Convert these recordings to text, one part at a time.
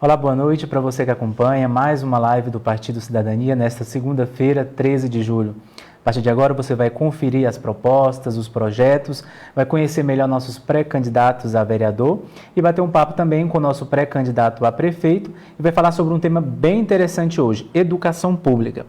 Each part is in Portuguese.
Olá, boa noite para você que acompanha mais uma live do Partido Cidadania nesta segunda-feira, 13 de julho. A partir de agora você vai conferir as propostas, os projetos, vai conhecer melhor nossos pré-candidatos a vereador e bater um papo também com o nosso pré-candidato a prefeito e vai falar sobre um tema bem interessante hoje, educação pública.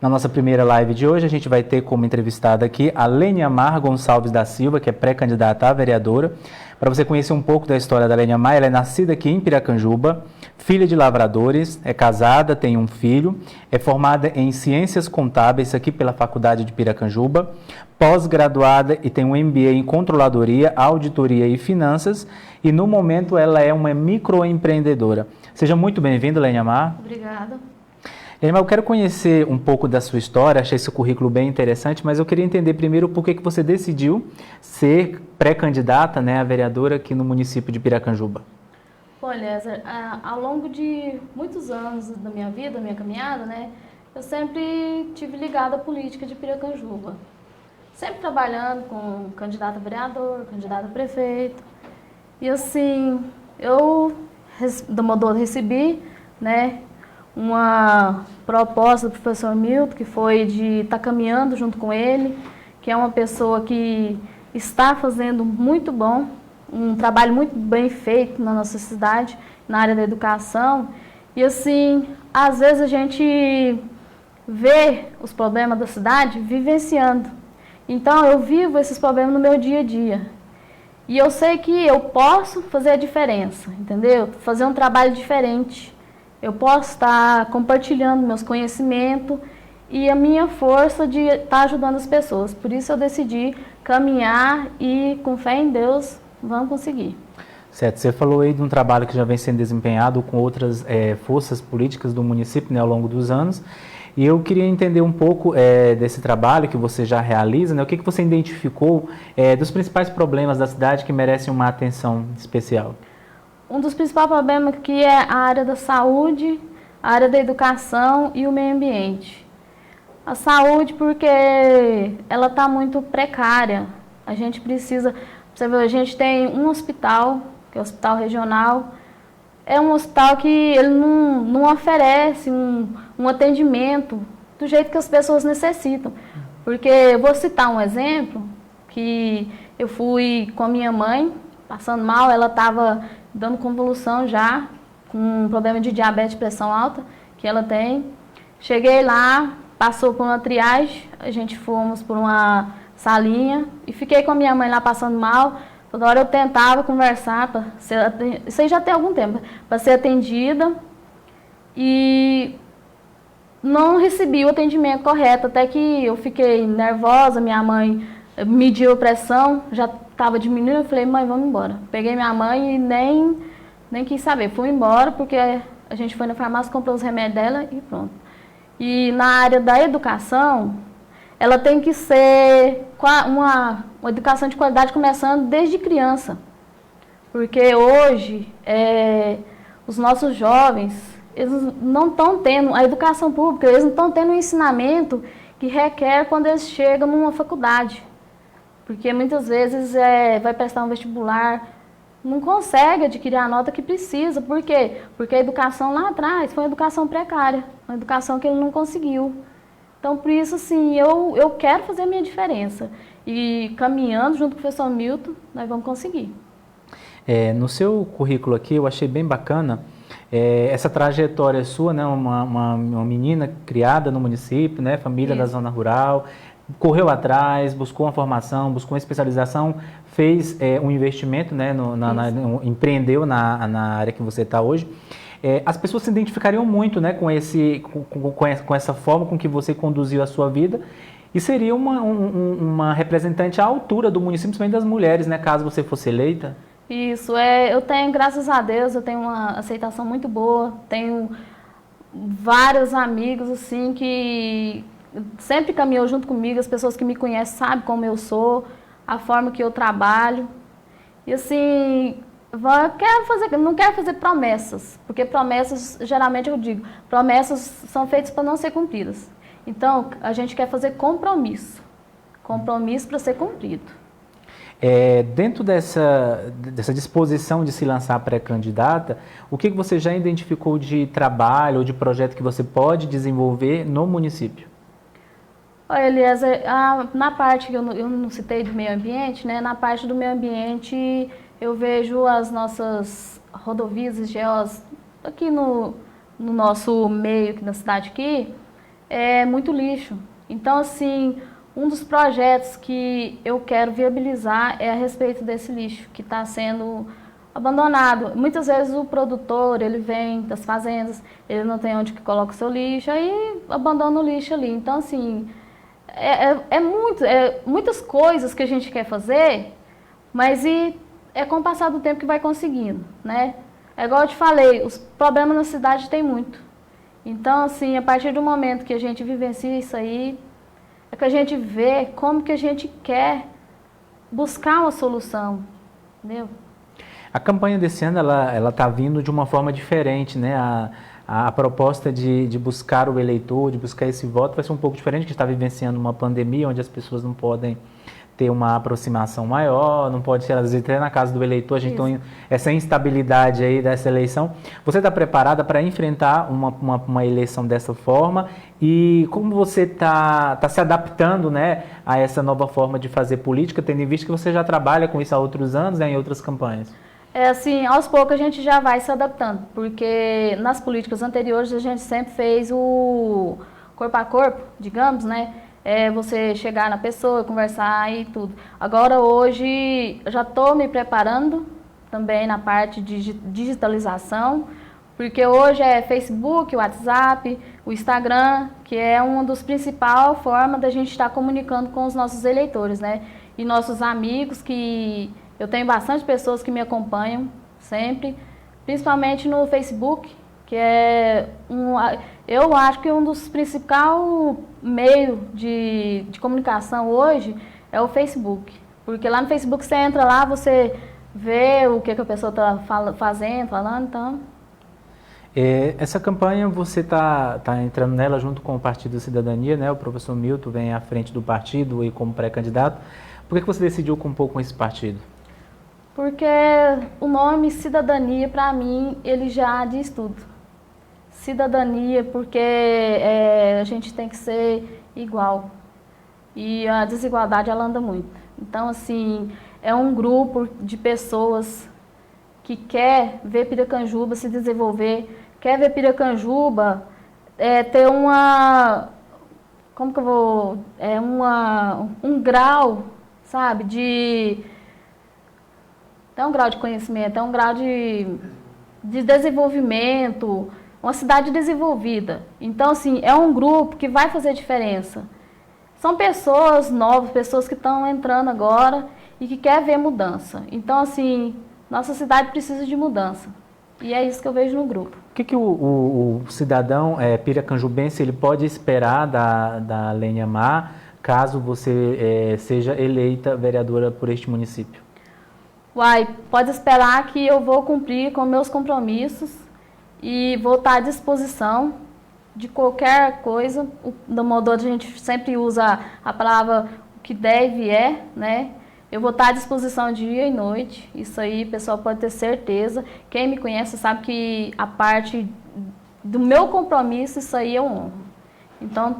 Na nossa primeira live de hoje, a gente vai ter como entrevistada aqui a Leniamar Gonçalves da Silva, que é pré-candidata a vereadora. Para você conhecer um pouco da história da Leniamar, ela é nascida aqui em Piracanjuba, filha de lavradores, é casada, tem um filho, é formada em Ciências Contábeis aqui pela Faculdade de Piracanjuba, pós-graduada e tem um MBA em Controladoria, Auditoria e Finanças e no momento ela é uma microempreendedora. Seja muito bem-vinda, Leniamar. Obrigada. Leniamar, eu quero conhecer um pouco da sua história, achei esse currículo bem interessante, mas eu queria entender primeiro por que você decidiu ser pré-candidata, né, a vereadora aqui no município de Piracanjuba. Bom, Eliezer, ao longo de muitos anos da minha vida, da minha caminhada, né, eu sempre tive ligada à política de Piracanjuba. Sempre trabalhando com candidato a vereador, candidato a prefeito. E assim, eu recebi, né, uma proposta do professor Milton, que foi de estar caminhando junto com ele, que é uma pessoa que está fazendo muito bom, um trabalho muito bem feito na nossa cidade, na área da educação. E assim, às vezes a gente vê os problemas da cidade vivenciando. Então eu vivo esses problemas no meu dia a dia. E eu sei que eu posso fazer a diferença, entendeu? Fazer um trabalho diferente. Eu posso estar compartilhando meus conhecimentos e a minha força de estar ajudando as pessoas. Por isso eu decidi caminhar e, com fé em Deus, vamos conseguir. Certo, você falou aí de um trabalho que já vem sendo desempenhado com outras forças políticas do município, né, ao longo dos anos. E eu queria entender um pouco desse trabalho que você já realiza, né, o que você identificou dos principais problemas da cidade que merecem uma atenção especial. Um dos principais problemas aqui é a área da saúde, a área da educação e o meio ambiente. A saúde porque ela está muito precária. A gente precisa, você vê, a gente tem um hospital, que é o hospital regional, é um hospital que ele não oferece um atendimento do jeito que as pessoas necessitam. Porque eu vou citar um exemplo, que eu fui com a minha mãe, passando mal, ela estava dando convulsão já, com um problema de diabetes e pressão alta, que ela tem. Cheguei lá, passou por uma triagem, a gente fomos por uma salinha e fiquei com a minha mãe lá passando mal. Toda hora eu tentava conversar, isso aí já tem algum tempo, para ser atendida e não recebi o atendimento correto, até que eu fiquei nervosa, minha mãe mediu a pressão, já estava diminuindo, eu falei, mãe, vamos embora. Peguei minha mãe e nem quis saber, fui embora porque a gente foi na farmácia, comprou os remédios dela e pronto. E na área da educação, ela tem que ser uma educação de qualidade começando desde criança. Porque hoje, os nossos jovens, eles não estão tendo, a educação pública, eles não estão tendo o ensinamento que requer quando eles chegam numa faculdade. Porque muitas vezes vai prestar um vestibular, não consegue adquirir a nota que precisa. Por quê? Porque a educação lá atrás foi uma educação precária, uma educação que ele não conseguiu. Então, por isso, assim, eu quero fazer a minha diferença. E caminhando junto com o professor Milton, nós vamos conseguir. No seu currículo aqui, eu achei bem bacana essa trajetória sua, né, uma menina criada no município, né, família da zona rural, correu atrás, buscou uma formação, buscou uma especialização, fez um investimento, né, empreendeu na área que você está hoje. As pessoas se identificariam muito, né, com essa forma com que você conduziu a sua vida e seria uma representante à altura do município, principalmente das mulheres, né, caso você fosse eleita. Isso, eu tenho, graças a Deus, eu tenho uma aceitação muito boa, tenho vários amigos, assim, que sempre caminhou junto comigo, as pessoas que me conhecem sabem como eu sou, a forma que eu trabalho. E assim, não quero fazer promessas, porque promessas, geralmente eu digo, promessas são feitas para não ser cumpridas. Então, a gente quer fazer compromisso para ser cumprido. Dentro dessa disposição de se lançar pré-candidata, o que você já identificou de trabalho ou de projeto que você pode desenvolver no município? Olha, Eliezer, na parte que eu não citei do meio ambiente, né? Na parte do meio ambiente, eu vejo as nossas rodovias e GEOs aqui no nosso meio, aqui na cidade aqui, é muito lixo. Então, assim, um dos projetos que eu quero viabilizar é a respeito desse lixo que está sendo abandonado. Muitas vezes o produtor, ele vem das fazendas, ele não tem onde que coloca o seu lixo, aí abandona o lixo ali. Então, assim, muitas coisas que a gente quer fazer, mas é com o passar do tempo que vai conseguindo, né? É igual eu te falei, os problemas na cidade tem muito. Então, assim, a partir do momento que a gente vivencia isso aí, é que a gente vê como que a gente quer buscar uma solução, entendeu? A campanha desse ano, ela está vindo de uma forma diferente, né? A proposta de buscar o eleitor, de buscar esse voto, vai ser um pouco diferente, que está vivenciando uma pandemia, onde as pessoas não podem ter uma aproximação maior, não pode ser, às vezes, até na casa do eleitor, a gente tem essa instabilidade aí dessa eleição. Você está preparada para enfrentar uma eleição dessa forma? E como você está se adaptando, né, a essa nova forma de fazer política, tendo em vista que você já trabalha com isso há outros anos, né, em outras campanhas? Assim, aos poucos a gente já vai se adaptando, porque nas políticas anteriores a gente sempre fez o corpo a corpo, digamos, né? Você chegar na pessoa, conversar e tudo. Agora, hoje, já estou me preparando também na parte de digitalização, porque hoje é Facebook, WhatsApp, o Instagram, que é uma das principais formas da gente estar comunicando com os nossos eleitores, né? E nossos amigos, que eu tenho bastante pessoas que me acompanham sempre, principalmente no Facebook, que é eu acho que um dos principais meios de comunicação hoje é o Facebook. Porque lá no Facebook você entra lá, você vê o que a pessoa está falando, então... Essa campanha você está entrando nela junto com o Partido Cidadania, né? O professor Milton vem à frente do partido e como pré-candidato. Por que você decidiu compor com esse partido? Porque o nome Cidadania, para mim, ele já diz tudo. Cidadania, porque a gente tem que ser igual. E a desigualdade, ela anda muito. Então, assim, é um grupo de pessoas que quer ver Piracanjuba se desenvolver, quer ver Piracanjuba ter como que eu vou... um grau, sabe, é um grau de conhecimento, é um grau de desenvolvimento, uma cidade desenvolvida. Então, assim, é um grupo que vai fazer diferença. São pessoas novas, pessoas que estão entrando agora e que querem ver mudança. Então, assim, nossa cidade precisa de mudança. E é isso que eu vejo no grupo. O que o cidadão piracanjubense ele pode esperar da Lênia Mar, caso você seja eleita vereadora por este município? Pode esperar que eu vou cumprir com meus compromissos e vou estar à disposição de qualquer coisa. No modo a gente sempre usa a palavra o que deve né? Eu vou estar à disposição dia e noite. Isso aí, o pessoal pode ter certeza. Quem me conhece sabe que a parte do meu compromisso, isso aí eu honro. Então,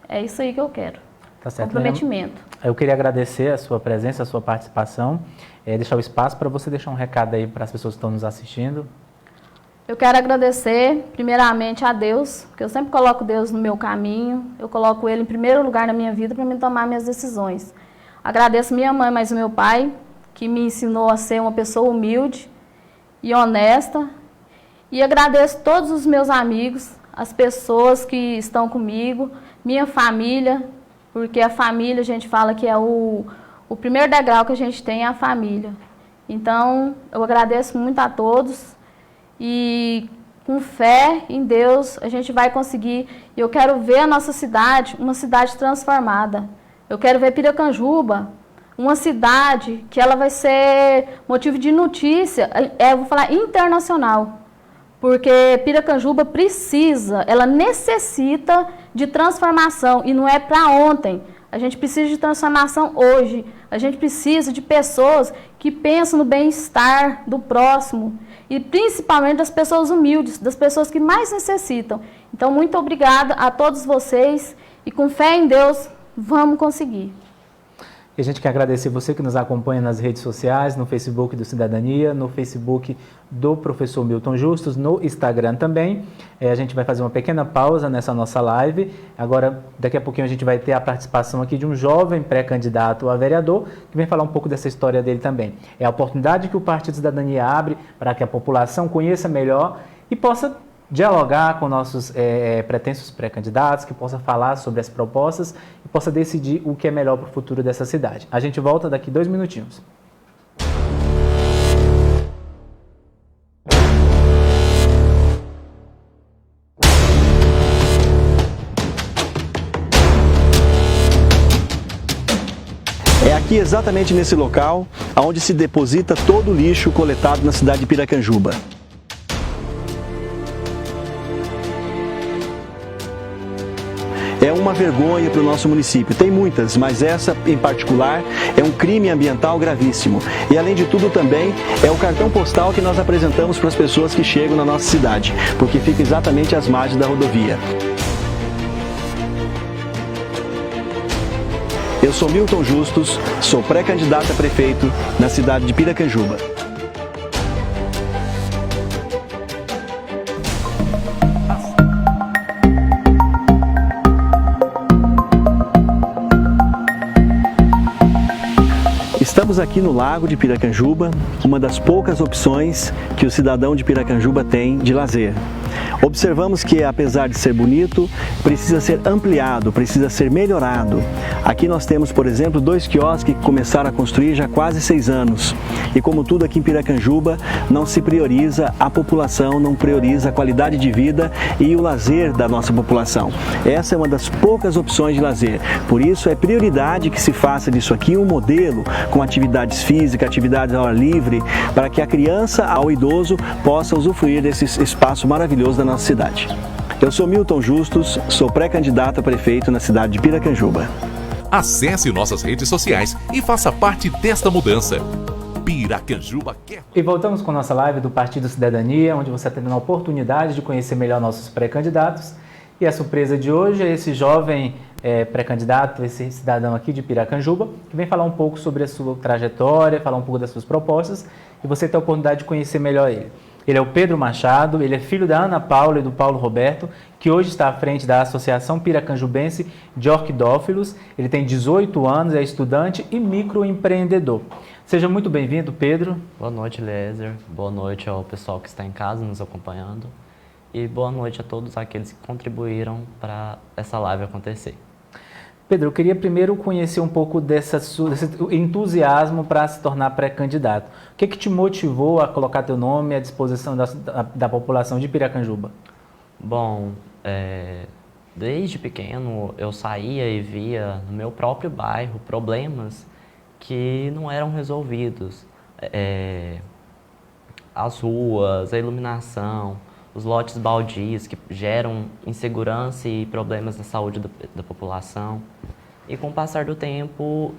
é isso aí que eu quero. Tá certo. Comprometimento. Eu queria agradecer a sua presença, a sua participação, deixar o espaço para você deixar um recado aí para as pessoas que estão nos assistindo. Eu quero agradecer, primeiramente, a Deus, porque eu sempre coloco Deus no meu caminho, eu coloco Ele em primeiro lugar na minha vida para me tomar minhas decisões. Agradeço minha mãe, mas o meu pai, que me ensinou a ser uma pessoa humilde e honesta. E agradeço todos os meus amigos, as pessoas que estão comigo, minha família, porque a família, a gente fala que é o primeiro degrau que a gente tem é a família. Então, eu agradeço muito a todos e com fé em Deus a gente vai conseguir. Eu quero ver a nossa cidade, uma cidade transformada. Eu quero ver Piracanjuba, uma cidade que ela vai ser motivo de notícia, eu vou falar internacional. Porque Piracanjuba precisa, ela necessita de transformação e não é para ontem. A gente precisa de transformação hoje. A gente precisa de pessoas que pensam no bem-estar do próximo e principalmente das pessoas humildes, das pessoas que mais necessitam. Então, muito obrigada a todos vocês e com fé em Deus, vamos conseguir. E a gente quer agradecer você que nos acompanha nas redes sociais, no Facebook do Cidadania, no Facebook do professor Milton Justus, no Instagram também. A gente vai fazer uma pequena pausa nessa nossa live. Agora, daqui a pouquinho a gente vai ter a participação aqui de um jovem pré-candidato a vereador, que vem falar um pouco dessa história dele também. É a oportunidade que o Partido Cidadania abre para que a população conheça melhor e possa dialogar com nossos pretensos pré-candidatos, que possa falar sobre as propostas e possa decidir o que é melhor para o futuro dessa cidade. A gente volta daqui 2 minutinhos. É aqui exatamente nesse local onde se deposita todo o lixo coletado na cidade de Piracanjuba. É uma vergonha para o nosso município. Tem muitas, mas essa em particular é um crime ambiental gravíssimo. E além de tudo também é o cartão postal que nós apresentamos para as pessoas que chegam na nossa cidade, porque fica exatamente às margens da rodovia. Eu sou Milton Justus, sou pré-candidato a prefeito na cidade de Piracanjuba. Estamos aqui no Lago de Piracanjuba, uma das poucas opções que o cidadão de Piracanjuba tem de lazer. Observamos que, apesar de ser bonito, precisa ser ampliado, precisa ser melhorado. Aqui nós temos, por exemplo, 2 quiosques que começaram a construir já há quase 6 anos. E como tudo aqui em Piracanjuba, não se prioriza a população, não prioriza a qualidade de vida e o lazer da nossa população. Essa é uma das poucas opções de lazer. Por isso é prioridade que se faça disso aqui um modelo com atividades físicas, atividades ao ar livre, para que a criança ao idoso possa usufruir desse espaço maravilhoso da nossa cidade. Eu sou Milton Justus, sou pré-candidato a prefeito na cidade de Piracanjuba. Acesse nossas redes sociais e faça parte desta mudança. Piracanjuba quer. E voltamos com a nossa live do Partido Cidadania, onde você está tendo a oportunidade de conhecer melhor nossos pré-candidatos. E a surpresa de hoje é esse jovem pré-candidato, esse cidadão aqui de Piracanjuba, que vem falar um pouco sobre a sua trajetória, falar um pouco das suas propostas, e você tem a oportunidade de conhecer melhor ele. Ele é o Pedro Machado, ele é filho da Ana Paula e do Paulo Roberto, que hoje está à frente da Associação Piracanjubense de Orquidófilos. Ele tem 18 anos, é estudante e microempreendedor. Seja muito bem-vindo, Pedro. Boa noite, Eliezer. Boa noite ao pessoal que está em casa nos acompanhando. E boa noite a todos aqueles que contribuíram para essa live acontecer. Pedro, eu queria primeiro conhecer um pouco desse entusiasmo para se tornar pré-candidato. O que te motivou a colocar teu nome à disposição da população de Piracanjuba? Bom, desde pequeno eu saía e via no meu próprio bairro problemas que não eram resolvidos. As ruas, a iluminação, os lotes baldios que geram insegurança e problemas na saúde da população. E com o passar do tempo,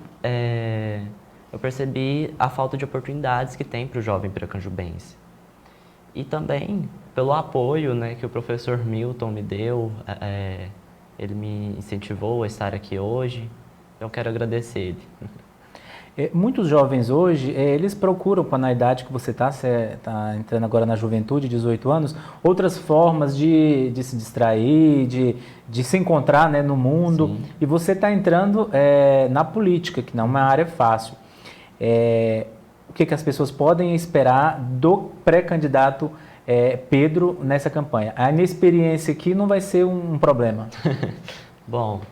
eu percebi a falta de oportunidades que tem para o jovem piracanjubense. E também pelo apoio, né, que o professor Milton me deu, ele me incentivou a estar aqui hoje. Eu quero agradecer ele. Muitos jovens hoje, eles procuram, na idade que você está entrando agora na juventude, 18 anos, outras formas de se distrair, de se encontrar, né, no mundo. Sim. E você está entrando na política, que não é uma área fácil. O que as pessoas podem esperar do pré-candidato Pedro nessa campanha? A inexperiência aqui não vai ser um problema. Bom,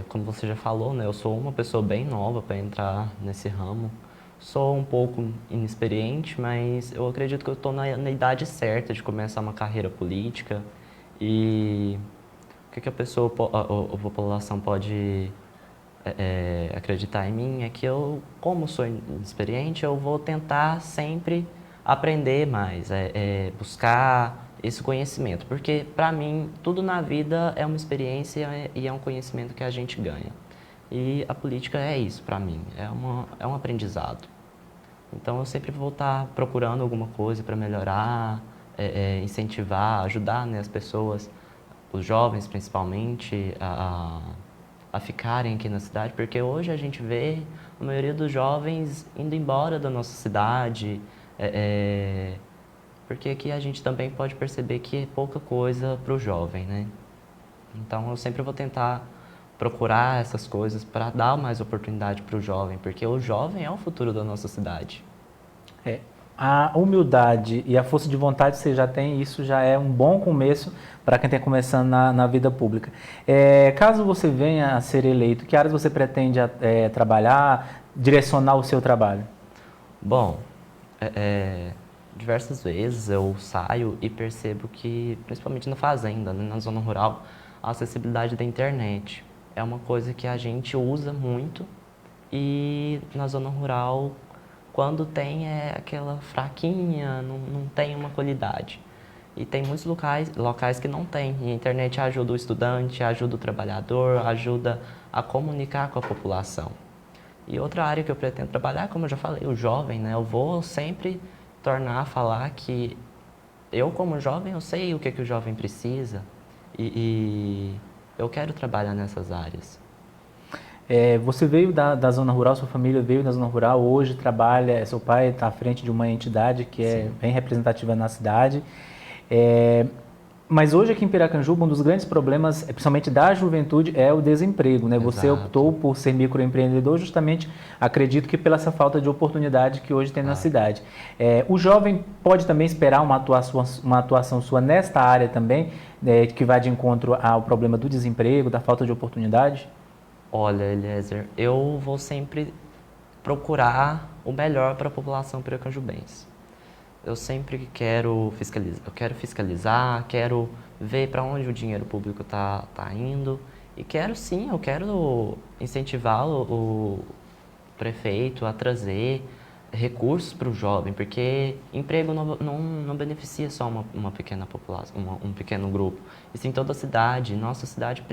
como você já falou, né, eu sou uma pessoa bem nova para entrar nesse ramo. Sou um pouco inexperiente, mas eu acredito que eu estou na idade certa de começar uma carreira política. E o que a população pode acreditar em mim é que eu, como sou inexperiente, eu vou tentar sempre aprender mais, buscar esse conhecimento, porque para mim tudo na vida é uma experiência e é um conhecimento que a gente ganha. E a política é isso para mim, é um aprendizado. Então eu sempre vou estar procurando alguma coisa para melhorar, incentivar, ajudar, né, as pessoas, os jovens principalmente, a ficarem aqui na cidade, porque hoje a gente vê a maioria dos jovens indo embora da nossa cidade, porque aqui a gente também pode perceber que é pouca coisa para o jovem, né? Então eu sempre vou tentar procurar essas coisas para dar mais oportunidade para o jovem, porque o jovem é o futuro da nossa cidade. A humildade e a força de vontade que você já tem, isso já é um bom começo para quem está começando na vida pública. Caso você venha a ser eleito, que áreas você pretende trabalhar, direcionar o seu trabalho? Bom, diversas vezes eu saio e percebo que, principalmente na fazenda, né, na zona rural, a acessibilidade da internet é uma coisa que a gente usa muito e na zona rural, quando tem, é aquela fraquinha, não tem uma qualidade. E tem muitos locais que não tem. E a internet ajuda o estudante, ajuda o trabalhador, ajuda a comunicar com a população. E outra área que eu pretendo trabalhar, como eu já falei, o jovem, né? Eu vou sempre falar que eu, como jovem, eu sei o que o jovem precisa e eu quero trabalhar nessas áreas. Você veio da zona rural, sua família veio da zona rural, hoje trabalha, seu pai está à frente de uma entidade que é bem representativa na cidade. Mas hoje aqui em Piracanjuba, um dos grandes problemas, principalmente da juventude, é o desemprego, né? Você optou por ser microempreendedor justamente, acredito que pela essa falta de oportunidade que hoje tem na cidade. O jovem pode também esperar uma atuação sua nesta área também, que vai de encontro ao problema do desemprego, da falta de oportunidade? Olha, Eliezer, eu vou sempre procurar o melhor para a população piracanjubense. Eu sempre quero fiscalizar, quero ver para onde o dinheiro público está indo e quero incentivar o prefeito a trazer recursos para o jovem, porque emprego não beneficia só uma pequena população, um pequeno grupo, e sim toda a cidade. Nossa cidade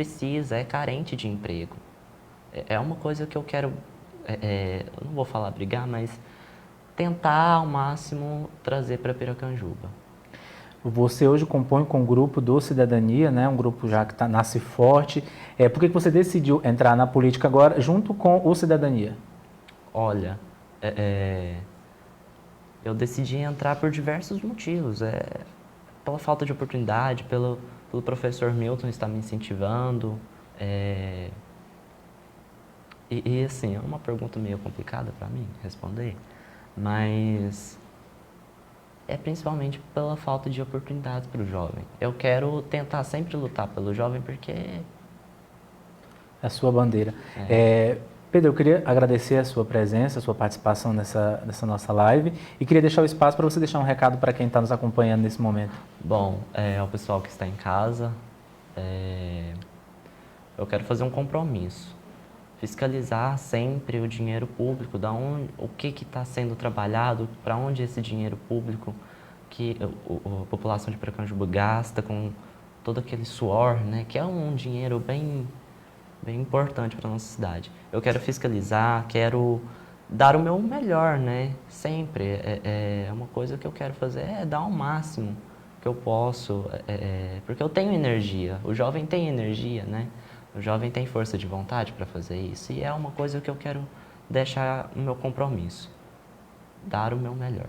é carente de emprego. É uma coisa que eu quero, eu não vou falar brigar, mas tentar ao máximo trazer para Piracanjuba. Você hoje compõe com o grupo do Cidadania, né? Um grupo já que nasce forte. Por que você decidiu entrar na política agora junto com o Cidadania? Olha, eu decidi entrar por diversos motivos. Pela falta de oportunidade, pelo professor Milton estar me incentivando. E assim, é uma pergunta meio complicada para mim responder, mas é principalmente pela falta de oportunidades para o jovem. Eu quero tentar sempre lutar pelo jovem porque... É a sua bandeira. Pedro, eu queria agradecer a sua presença, a sua participação nessa nossa live e queria deixar o espaço para você deixar um recado para quem está nos acompanhando nesse momento. Bom, ao pessoal que está em casa, eu quero fazer um compromisso. Fiscalizar sempre o dinheiro público, o que está sendo trabalhado, para onde esse dinheiro público que a população de Piracanjuba gasta com todo aquele suor, né, que é um dinheiro bem importante para a nossa cidade. Eu quero fiscalizar, quero dar o meu melhor, né, sempre. Uma coisa que eu quero fazer é dar o máximo que eu posso, porque eu tenho energia, o jovem tem energia, né? O jovem tem força de vontade para fazer isso e é uma coisa que eu quero deixar no meu compromisso, dar o meu melhor.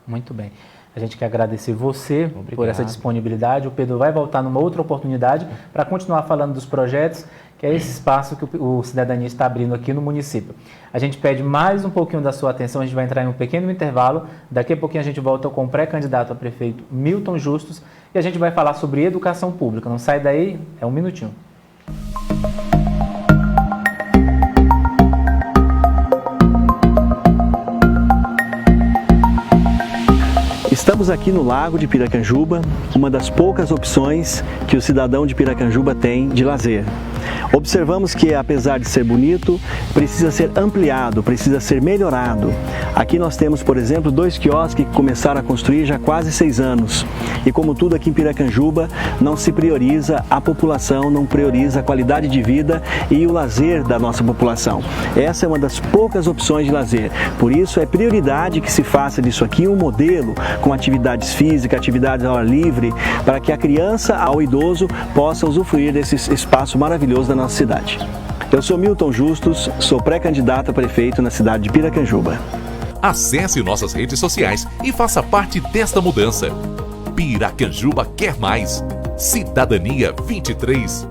Muito bem. A gente quer agradecer você por essa Obrigado. disponibilidade. O Pedro vai voltar numa outra oportunidade para continuar falando dos projetos, que é esse espaço que o Cidadania está abrindo aqui no município. A gente pede mais um pouquinho da sua atenção, a gente vai entrar em um pequeno intervalo. Daqui a pouquinho a gente volta com o pré-candidato a prefeito Milton Justus e a gente vai falar sobre educação pública. Não sai daí, é um minutinho. Estamos aqui no Lago de Piracanjuba, uma das poucas opções que o cidadão de Piracanjuba tem de lazer. Observamos que, apesar de ser bonito, precisa ser ampliado, precisa ser melhorado. Aqui nós temos, por exemplo, 2 quiosques que começaram a construir já há quase 6 anos. E como tudo aqui em Piracanjuba, não se prioriza a população, não prioriza a qualidade de vida e o lazer da nossa população. Essa é uma das poucas opções de lazer. Por isso é prioridade que se faça disso aqui um modelo com atividades físicas, atividades ao ar livre, para que a criança ao idoso possa usufruir desse espaço maravilhoso da nossa cidade. Eu sou Milton Justus, sou pré-candidato a prefeito na cidade de Piracanjuba. Acesse nossas redes sociais e faça parte desta mudança. Piracanjuba quer mais. Cidadania 23.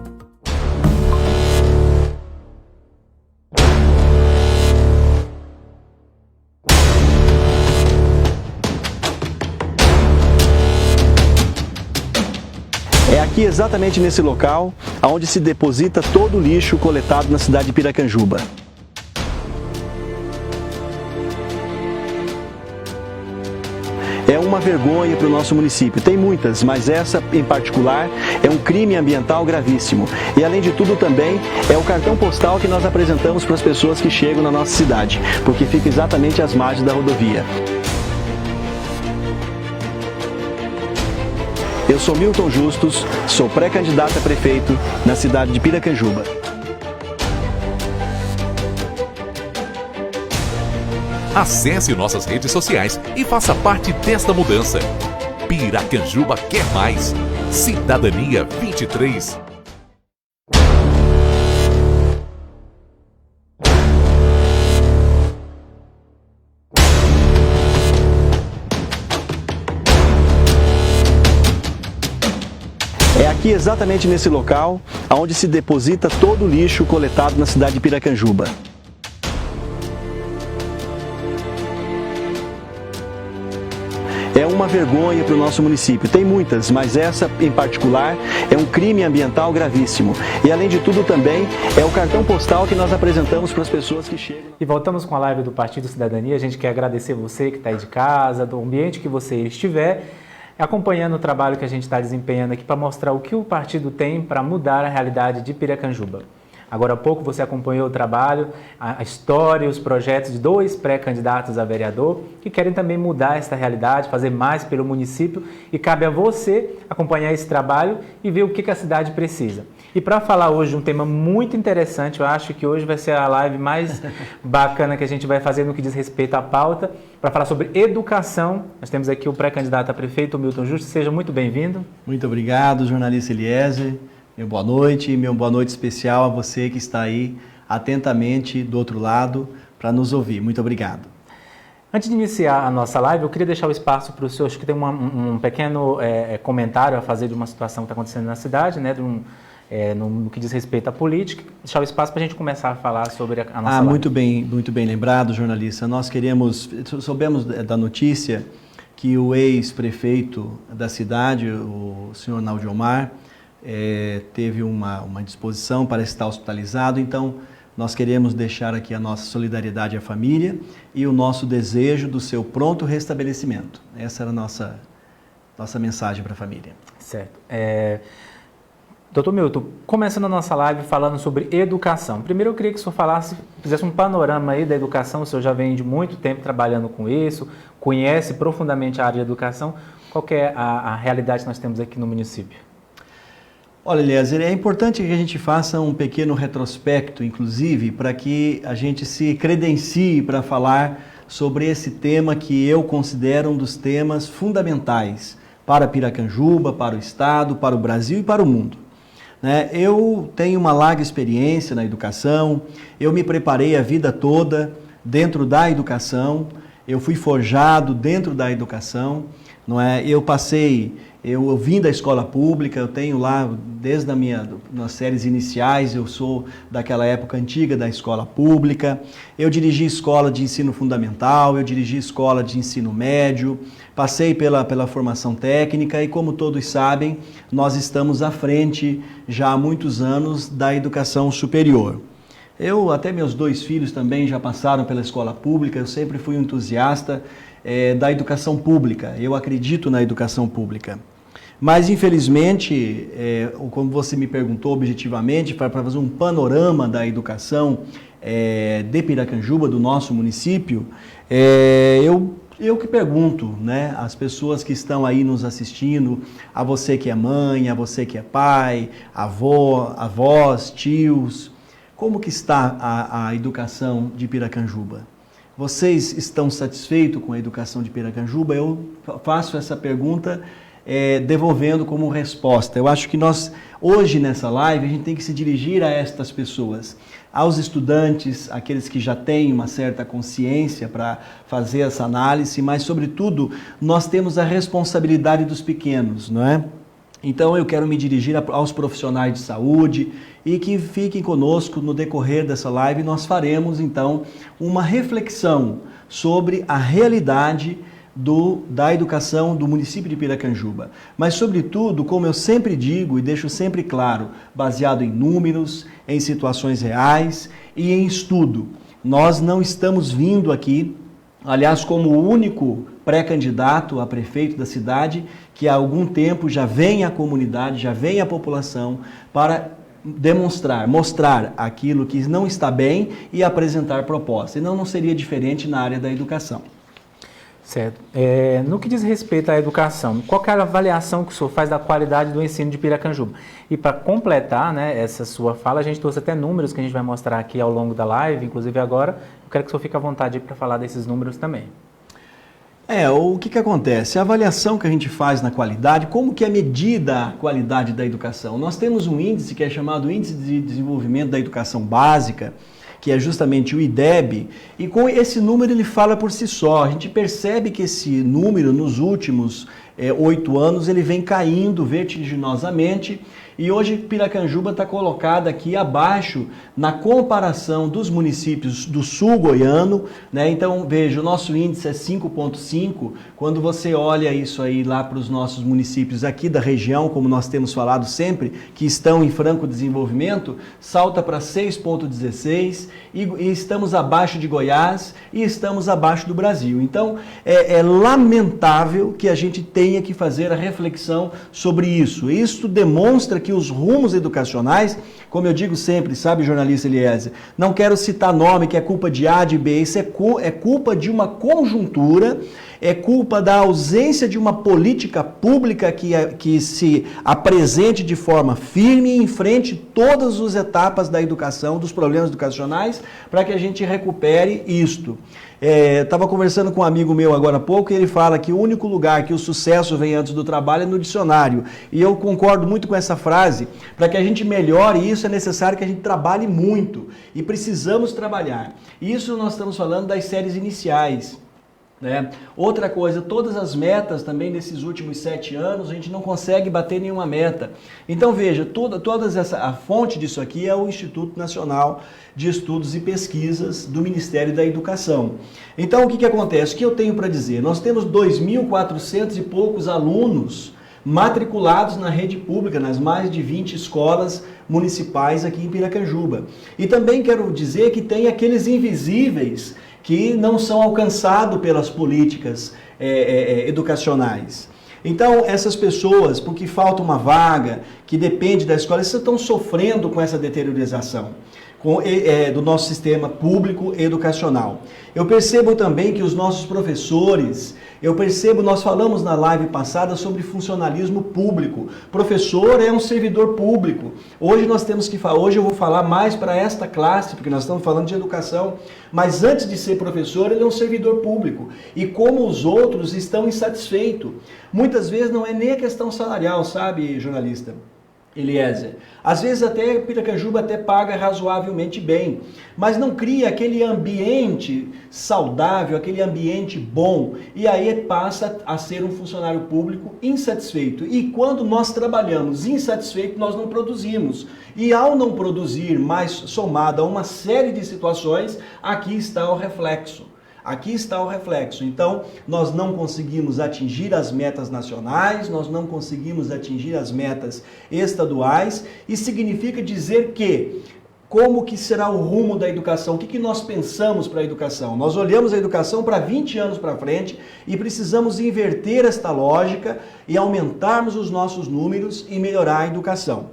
É aqui exatamente nesse local onde se deposita todo o lixo coletado na cidade de Piracanjuba. É uma vergonha para o nosso município. Tem muitas, mas essa em particular é um crime ambiental gravíssimo. E além de tudo também é o cartão postal que nós apresentamos para as pessoas que chegam na nossa cidade, porque fica exatamente às margens da rodovia. Eu sou Milton Justus, sou pré-candidato a prefeito na cidade de Piracanjuba. Acesse nossas redes sociais e faça parte desta mudança. Piracanjuba quer mais. Cidadania 23. É aqui exatamente nesse local onde se deposita todo o lixo coletado na cidade de Piracanjuba. É uma vergonha para o nosso município. Tem muitas, mas essa em particular é um crime ambiental gravíssimo. E além de tudo também é o cartão postal que nós apresentamos para as pessoas que chegam. E voltamos com a live do Partido Cidadania. A gente quer agradecer você que está aí de casa, do ambiente que você estiver, acompanhando o trabalho que a gente está desempenhando aqui para mostrar o que o partido tem para mudar a realidade de Piracanjuba. Agora há pouco você acompanhou o trabalho, a história e os projetos de 2 pré-candidatos a vereador que querem também mudar essa realidade, fazer mais pelo município, e cabe a você acompanhar esse trabalho e ver o que a cidade precisa. E para falar hoje de um tema muito interessante, eu acho que hoje vai ser a live mais bacana que a gente vai fazer no que diz respeito à pauta, para falar sobre educação. Nós temos aqui o pré-candidato a prefeito, o Milton Justus. Seja muito bem-vindo. Muito obrigado, jornalista Eliezer. Meu boa noite e meu boa noite especial a você que está aí atentamente do outro lado para nos ouvir. Muito obrigado. Antes de iniciar a nossa live, eu queria deixar o espaço para o senhor, acho que tem um pequeno comentário a fazer de uma situação que está acontecendo na cidade, né, no que diz respeito à política, deixar o espaço para a gente começar a falar sobre a nossa live. Muito bem lembrado, jornalista. Nós soubemos da notícia que o ex-prefeito da cidade, o senhor Naldiomar, teve uma disposição para estar hospitalizado. Então nós queremos deixar aqui a nossa solidariedade à família e o nosso desejo do seu pronto restabelecimento. Essa era a nossa mensagem para a família. Certo. Doutor Milton, começando a nossa live falando sobre educação. Primeiro eu queria que o senhor fizesse um panorama aí da educação. O senhor já vem de muito tempo trabalhando com isso, conhece profundamente a área de educação. Qual que é a realidade que nós temos aqui no município? Olha, Eliezer, é importante que a gente faça um pequeno retrospecto, inclusive, para que a gente se credencie para falar sobre esse tema que eu considero um dos temas fundamentais para Piracanjuba, para o Estado, para o Brasil e para o mundo. Eu tenho uma larga experiência na educação, eu me preparei a vida toda dentro da educação, eu fui forjado dentro da educação, não é? Eu vim da escola pública, eu tenho lá, desde nas séries iniciais, eu sou daquela época antiga da escola pública, eu dirigi escola de ensino fundamental, eu dirigi escola de ensino médio, passei pela formação técnica e, como todos sabem, nós estamos à frente já há muitos anos da educação superior. Até meus 2 filhos também já passaram pela escola pública, eu sempre fui um entusiasta da educação pública, eu acredito na educação pública. Mas, infelizmente, como você me perguntou objetivamente, para fazer um panorama da educação de Piracanjuba, do nosso município, eu que pergunto, né, as pessoas que estão aí nos assistindo, a você que é mãe, a você que é pai, avós, tios, como que está a educação de Piracanjuba? Vocês estão satisfeitos com a educação de Piracanjuba? Eu faço essa pergunta devolvendo como resposta. Eu acho que nós, hoje nessa live, a gente tem que se dirigir a estas pessoas, aos estudantes, aqueles que já têm uma certa consciência para fazer essa análise, mas, sobretudo, nós temos a responsabilidade dos pequenos, não é? Então, eu quero me dirigir aos profissionais de saúde e que fiquem conosco no decorrer dessa live. Nós faremos, então, uma reflexão sobre a realidade da educação do município de Piracanjuba. Mas, sobretudo, como eu sempre digo e deixo sempre claro, baseado em números, em situações reais e em estudo. Nós não estamos vindo aqui, aliás, como o único pré-candidato a prefeito da cidade, que há algum tempo já vem à comunidade, já vem à população para mostrar aquilo que não está bem e apresentar propostas. Senão não seria diferente na área da educação. Certo. No que diz respeito à educação, qual que é a avaliação que o senhor faz da qualidade do ensino de Piracanjuba? E para completar, né, essa sua fala, a gente trouxe até números que a gente vai mostrar aqui ao longo da live, inclusive agora. Eu quero que o senhor fique à vontade para falar desses números também. O que acontece? A avaliação que a gente faz na qualidade, como que é medida a qualidade da educação? Nós temos um índice que é chamado Índice de Desenvolvimento da Educação Básica, que é justamente o IDEB, e com esse número ele fala por si só. A gente percebe que esse número, nos últimos 8 anos, ele vem caindo vertiginosamente, e hoje Piracanjuba está colocada aqui abaixo na comparação dos municípios do sul goiano, né? Então, veja, o nosso índice é 5,5. Quando você olha isso aí lá para os nossos municípios aqui da região, como nós temos falado sempre, que estão em franco desenvolvimento, salta para 6,16 e estamos abaixo de Goiás e estamos abaixo do Brasil. Então, é lamentável que a gente tenha que fazer a reflexão sobre isso. Isso demonstra que os rumos educacionais, como eu digo sempre, sabe, jornalista Eliezer, não quero citar nome, que é culpa de A, de B, isso é culpa de uma conjuntura, é culpa da ausência de uma política pública que se apresente de forma firme e enfrente todas as etapas da educação, dos problemas educacionais, para que a gente recupere isto. Estava conversando com um amigo meu agora há pouco e ele fala que o único lugar que o sucesso vem antes do trabalho é no dicionário. E eu concordo muito com essa frase. Para que a gente melhore isso, é necessário que a gente trabalhe muito. E precisamos trabalhar. Isso nós estamos falando das séries iniciais. Né? Outra coisa, todas as metas também nesses últimos 7 anos, a gente não consegue bater nenhuma meta. Então veja, a fonte disso aqui é o Instituto Nacional de Estudos e Pesquisas do Ministério da Educação. Então o que acontece? O que eu tenho para dizer? Nós temos 2.400 e poucos alunos matriculados na rede pública, nas mais de 20 escolas municipais aqui em Piracanjuba. E também quero dizer que tem aqueles invisíveis que não são alcançados pelas políticas educacionais. Então, essas pessoas, porque falta uma vaga, que depende da escola, eles estão sofrendo com essa deteriorização do nosso sistema público educacional. Eu percebo também que os nossos professores, nós falamos na live passada sobre funcionalismo público. Professor é um servidor público. Hoje eu vou falar mais para esta classe, porque nós estamos falando de educação, mas antes de ser professor, ele é um servidor público. E como os outros estão insatisfeitos. Muitas vezes não é nem a questão salarial, sabe, jornalista Eliezer? Às vezes até Piracanjuba até paga razoavelmente bem, mas não cria aquele ambiente saudável, aquele ambiente bom, e aí passa a ser um funcionário público insatisfeito. E quando nós trabalhamos insatisfeito, nós não produzimos. E ao não produzir, mais somado a uma série de situações, aqui está o reflexo. Aqui está o reflexo. Então, nós não conseguimos atingir as metas nacionais, nós não conseguimos atingir as metas estaduais, e significa dizer que como que será o rumo da educação, o que nós pensamos para a educação. Nós olhamos a educação para 20 anos para frente e precisamos inverter esta lógica e aumentarmos os nossos números e melhorar a educação.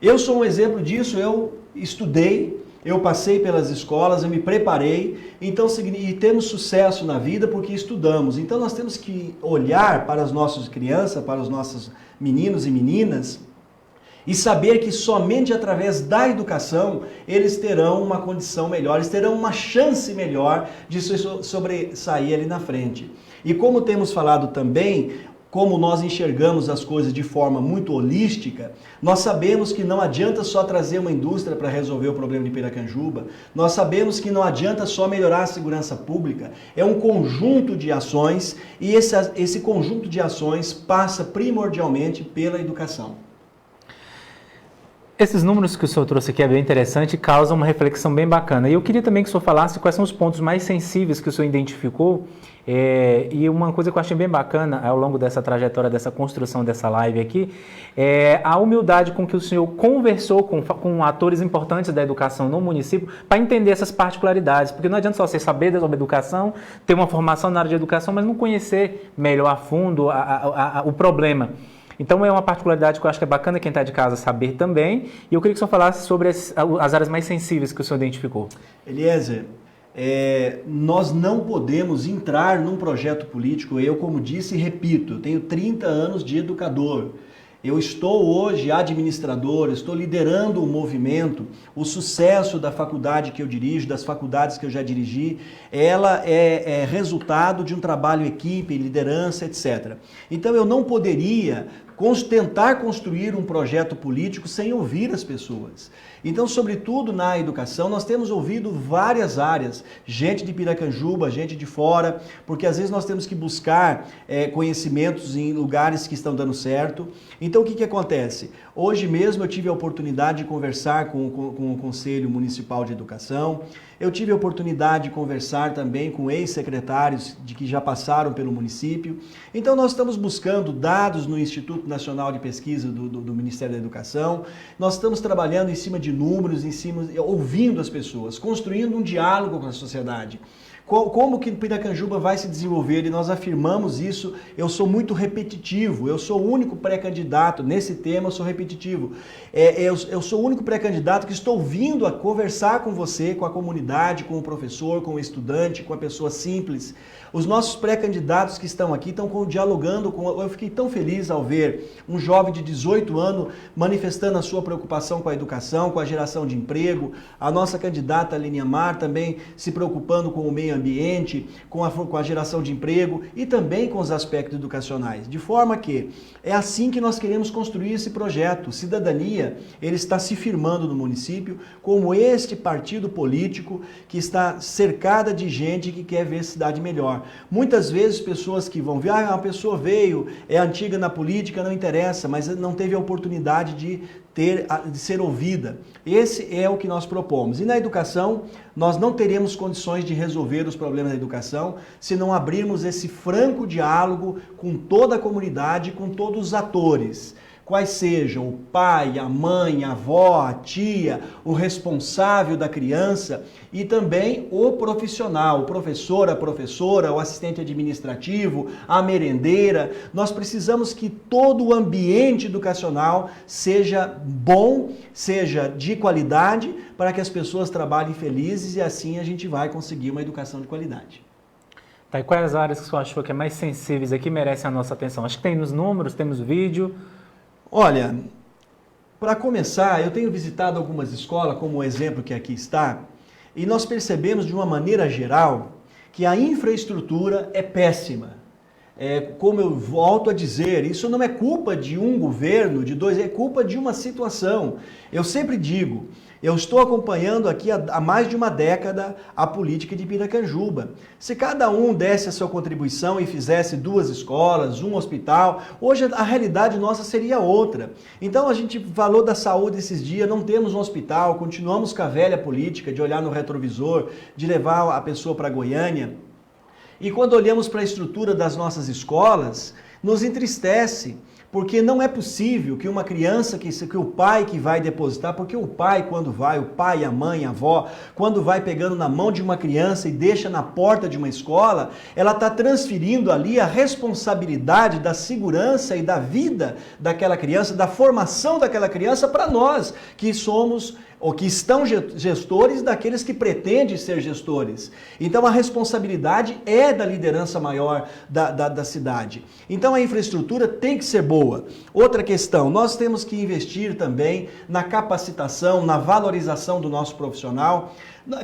Eu sou um exemplo disso, eu estudei, eu passei pelas escolas, eu me preparei, então, e temos sucesso na vida porque estudamos. Então nós temos que olhar para as nossas crianças, para os nossos meninos e meninas, e saber que somente através da educação eles terão uma condição melhor, eles terão uma chance melhor de sobressair ali na frente. E como temos falado também, como nós enxergamos as coisas de forma muito holística, nós sabemos que não adianta só trazer uma indústria para resolver o problema de Piracanjuba, nós sabemos que não adianta só melhorar a segurança pública, é um conjunto de ações e esse conjunto de ações passa primordialmente pela educação. Esses números que o senhor trouxe aqui é bem interessante e causam uma reflexão bem bacana. E eu queria também que o senhor falasse quais são os pontos mais sensíveis que o senhor identificou. E uma coisa que eu achei bem bacana ao longo dessa trajetória, dessa construção dessa live aqui, é a humildade com que o senhor conversou com atores importantes da educação no município para entender essas particularidades. Porque não adianta só você saber sobre educação, ter uma formação na área de educação, mas não conhecer melhor a fundo o problema. Então é uma particularidade que eu acho que é bacana quem está de casa saber também. E eu queria que o senhor falasse sobre as áreas mais sensíveis que o senhor identificou. Eliezer, nós não podemos entrar num projeto político. Eu, como disse e repito, eu tenho 30 anos de educador. Eu estou hoje administrador, estou liderando um movimento. O sucesso da faculdade que eu dirijo, das faculdades que eu já dirigi, ela é resultado de um trabalho equipe, liderança, etc. Então eu não poderia tentar construir um projeto político sem ouvir as pessoas. Então, sobretudo na educação, nós temos ouvido várias áreas, gente de Piracanjuba, gente de fora, porque às vezes nós temos que buscar conhecimentos em lugares que estão dando certo. Então, o que acontece? Hoje mesmo eu tive a oportunidade de conversar com o Conselho Municipal de Educação, eu tive a oportunidade de conversar também com ex-secretários que já passaram pelo município. Então nós estamos buscando dados no Instituto Nacional de Pesquisa do Ministério da Educação, nós estamos trabalhando em cima de números, ouvindo as pessoas, construindo um diálogo com a sociedade. Como que Piracanjuba vai se desenvolver? E nós afirmamos isso. Eu sou muito repetitivo, eu sou o único pré-candidato, nesse tema eu sou repetitivo. Eu sou o único pré-candidato que estou vindo a conversar com você, com a comunidade, com o professor, com o estudante, com a pessoa simples. Os nossos pré-candidatos que estão aqui estão dialogando com... Eu fiquei tão feliz ao ver um jovem de 18 anos manifestando a sua preocupação com a educação, com a geração de emprego. A nossa candidata Aline Amar também se preocupando com o meio ambiente, com a geração de emprego e também com os aspectos educacionais. De forma que é assim que nós queremos construir esse projeto. Cidadania, ele está se firmando no município como este partido político que está cercada de gente que quer ver a cidade melhor. Muitas vezes pessoas que vão ver, uma pessoa veio, é antiga na política, não interessa, mas não teve a oportunidade de ser ouvida. Esse é o que nós propomos. E na educação, nós não teremos condições de resolver os problemas da educação se não abrirmos esse franco diálogo com toda a comunidade, com todos os atores. Quais sejam o pai, a mãe, a avó, a tia, o responsável da criança e também o profissional, o professor, a professora, o assistente administrativo, a merendeira. Nós precisamos que todo o ambiente educacional seja bom, seja de qualidade, para que as pessoas trabalhem felizes e assim a gente vai conseguir uma educação de qualidade. Tá, e quais as áreas que você achou que é mais sensíveis aqui merecem a nossa atenção? Acho que tem nos números, temos vídeo. Olha, para começar, eu tenho visitado algumas escolas, como o exemplo que aqui está, e nós percebemos de uma maneira geral que a infraestrutura é péssima. Como eu volto a dizer, isso não é culpa de um governo, de dois, é culpa de uma situação. Eu sempre digo, eu estou acompanhando aqui há mais de uma década a política de Piracanjuba. Se cada um desse a sua contribuição e fizesse 2 escolas, um hospital, hoje a realidade nossa seria outra. Então a gente falou da saúde esses dias, não temos um hospital, continuamos com a velha política de olhar no retrovisor, de levar a pessoa para Goiânia. E quando olhamos para a estrutura das nossas escolas, nos entristece, Porque não é possível que uma criança, que o pai que vai depositar, porque o pai quando vai, o pai, a mãe, a avó, quando vai pegando na mão de uma criança e deixa na porta de uma escola, ela está transferindo ali a responsabilidade da segurança e da vida daquela criança, da formação daquela criança para nós, que somos ou que estão gestores daqueles que pretendem ser gestores. Então a responsabilidade é da liderança maior da cidade. Então a infraestrutura tem que ser boa. Outra questão, nós temos que investir também na capacitação, na valorização do nosso profissional.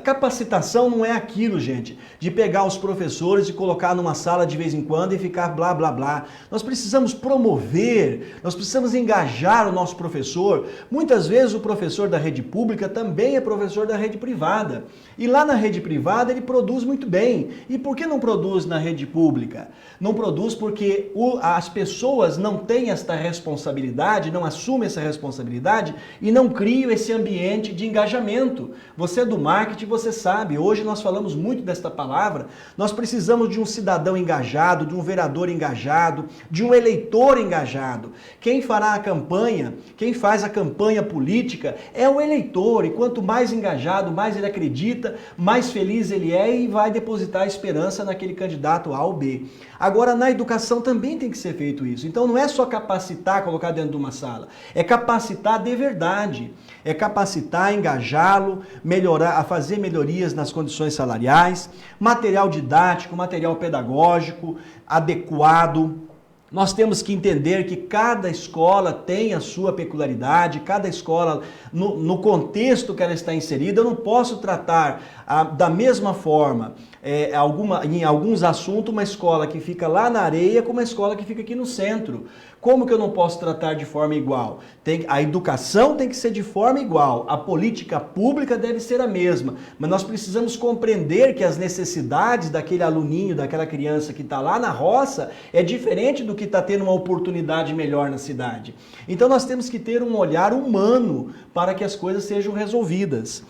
Capacitação não é aquilo, gente, de pegar os professores e colocar numa sala de vez em quando e ficar blá, blá, blá. Nós precisamos promover, nós precisamos engajar o nosso professor. Muitas vezes o professor da rede pública também é professor da rede privada. E lá na rede privada ele produz muito bem. E por que não produz na rede pública? Não produz porque as pessoas não têm esta responsabilidade, não assumem essa responsabilidade e não criam esse ambiente de engajamento. Você é do marketing, você sabe, hoje nós falamos muito desta palavra, nós precisamos de um cidadão engajado, de um vereador engajado, de um eleitor engajado. Quem fará a campanha, quem faz a campanha política é o eleitor, e quanto mais engajado, mais ele acredita, mais feliz ele é e vai depositar a esperança naquele candidato A ou B. Agora, na educação também tem que ser feito isso. Então não é só capacitar, colocar dentro de uma sala, é capacitar de verdade, é capacitar, engajá-lo, melhorar, a fazer melhorias nas condições salariais, material didático, material pedagógico adequado. Nós temos que entender que cada escola tem a sua peculiaridade, cada escola, no contexto que ela está inserida, eu não posso tratar da mesma forma, em alguns assuntos, uma escola que fica lá na areia com uma escola que fica aqui no centro. Como que eu não posso tratar de forma igual? A educação tem que ser de forma igual, a política pública deve ser a mesma, mas nós precisamos compreender que as necessidades daquele aluninho, daquela criança que está lá na roça, é diferente do que está tendo uma oportunidade melhor na cidade. Então nós temos que ter um olhar humano para que as coisas sejam resolvidas.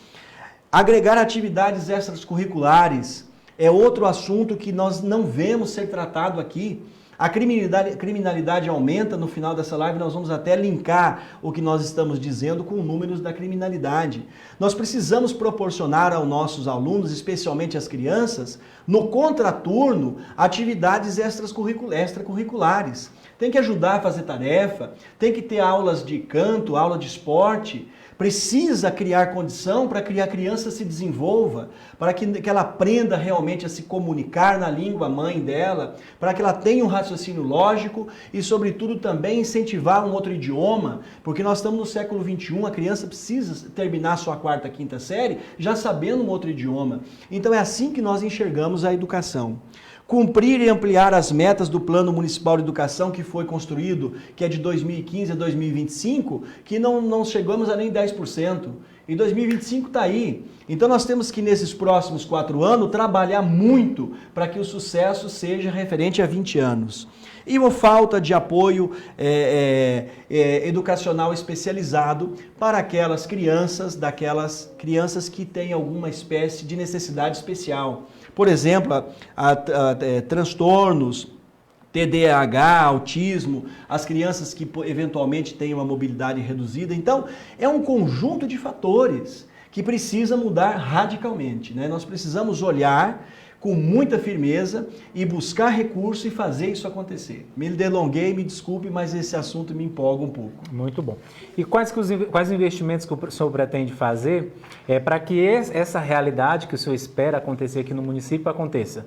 Agregar atividades extracurriculares é outro assunto que nós não vemos ser tratado aqui. A criminalidade aumenta, no final dessa live nós vamos até linkar o que nós estamos dizendo com números da criminalidade. Nós precisamos proporcionar aos nossos alunos, especialmente as crianças, no contraturno, atividades extracurriculares. Tem que ajudar a fazer tarefa, tem que ter aulas de canto, aula de esporte. Precisa criar condição para que a criança se desenvolva, para que ela aprenda realmente a se comunicar na língua mãe dela, para que ela tenha um raciocínio lógico e, sobretudo, também incentivar um outro idioma, porque nós estamos no século XXI, a criança precisa terminar sua 4ª, 5ª série já sabendo um outro idioma. Então é assim que nós enxergamos a educação. Cumprir e ampliar as metas do Plano Municipal de Educação que foi construído, que é de 2015 a 2025, que não chegamos a nem 10%. E 2025 está aí. Então nós temos que, nesses próximos 4 anos, trabalhar muito para que o sucesso seja referente a 20 anos. E a falta de apoio educacional especializado para aquelas crianças, daquelas crianças que têm alguma espécie de necessidade especial. Por exemplo, transtornos, TDAH, autismo, as crianças que eventualmente têm uma mobilidade reduzida. Então, é um conjunto de fatores que precisa mudar radicalmente, né? Nós precisamos olhar com muita firmeza e buscar recurso e fazer isso acontecer. Me delonguei, me desculpe, mas esse assunto me empolga um pouco. Muito bom. E quais investimentos que o senhor pretende fazer para que essa realidade que o senhor espera acontecer aqui no município aconteça?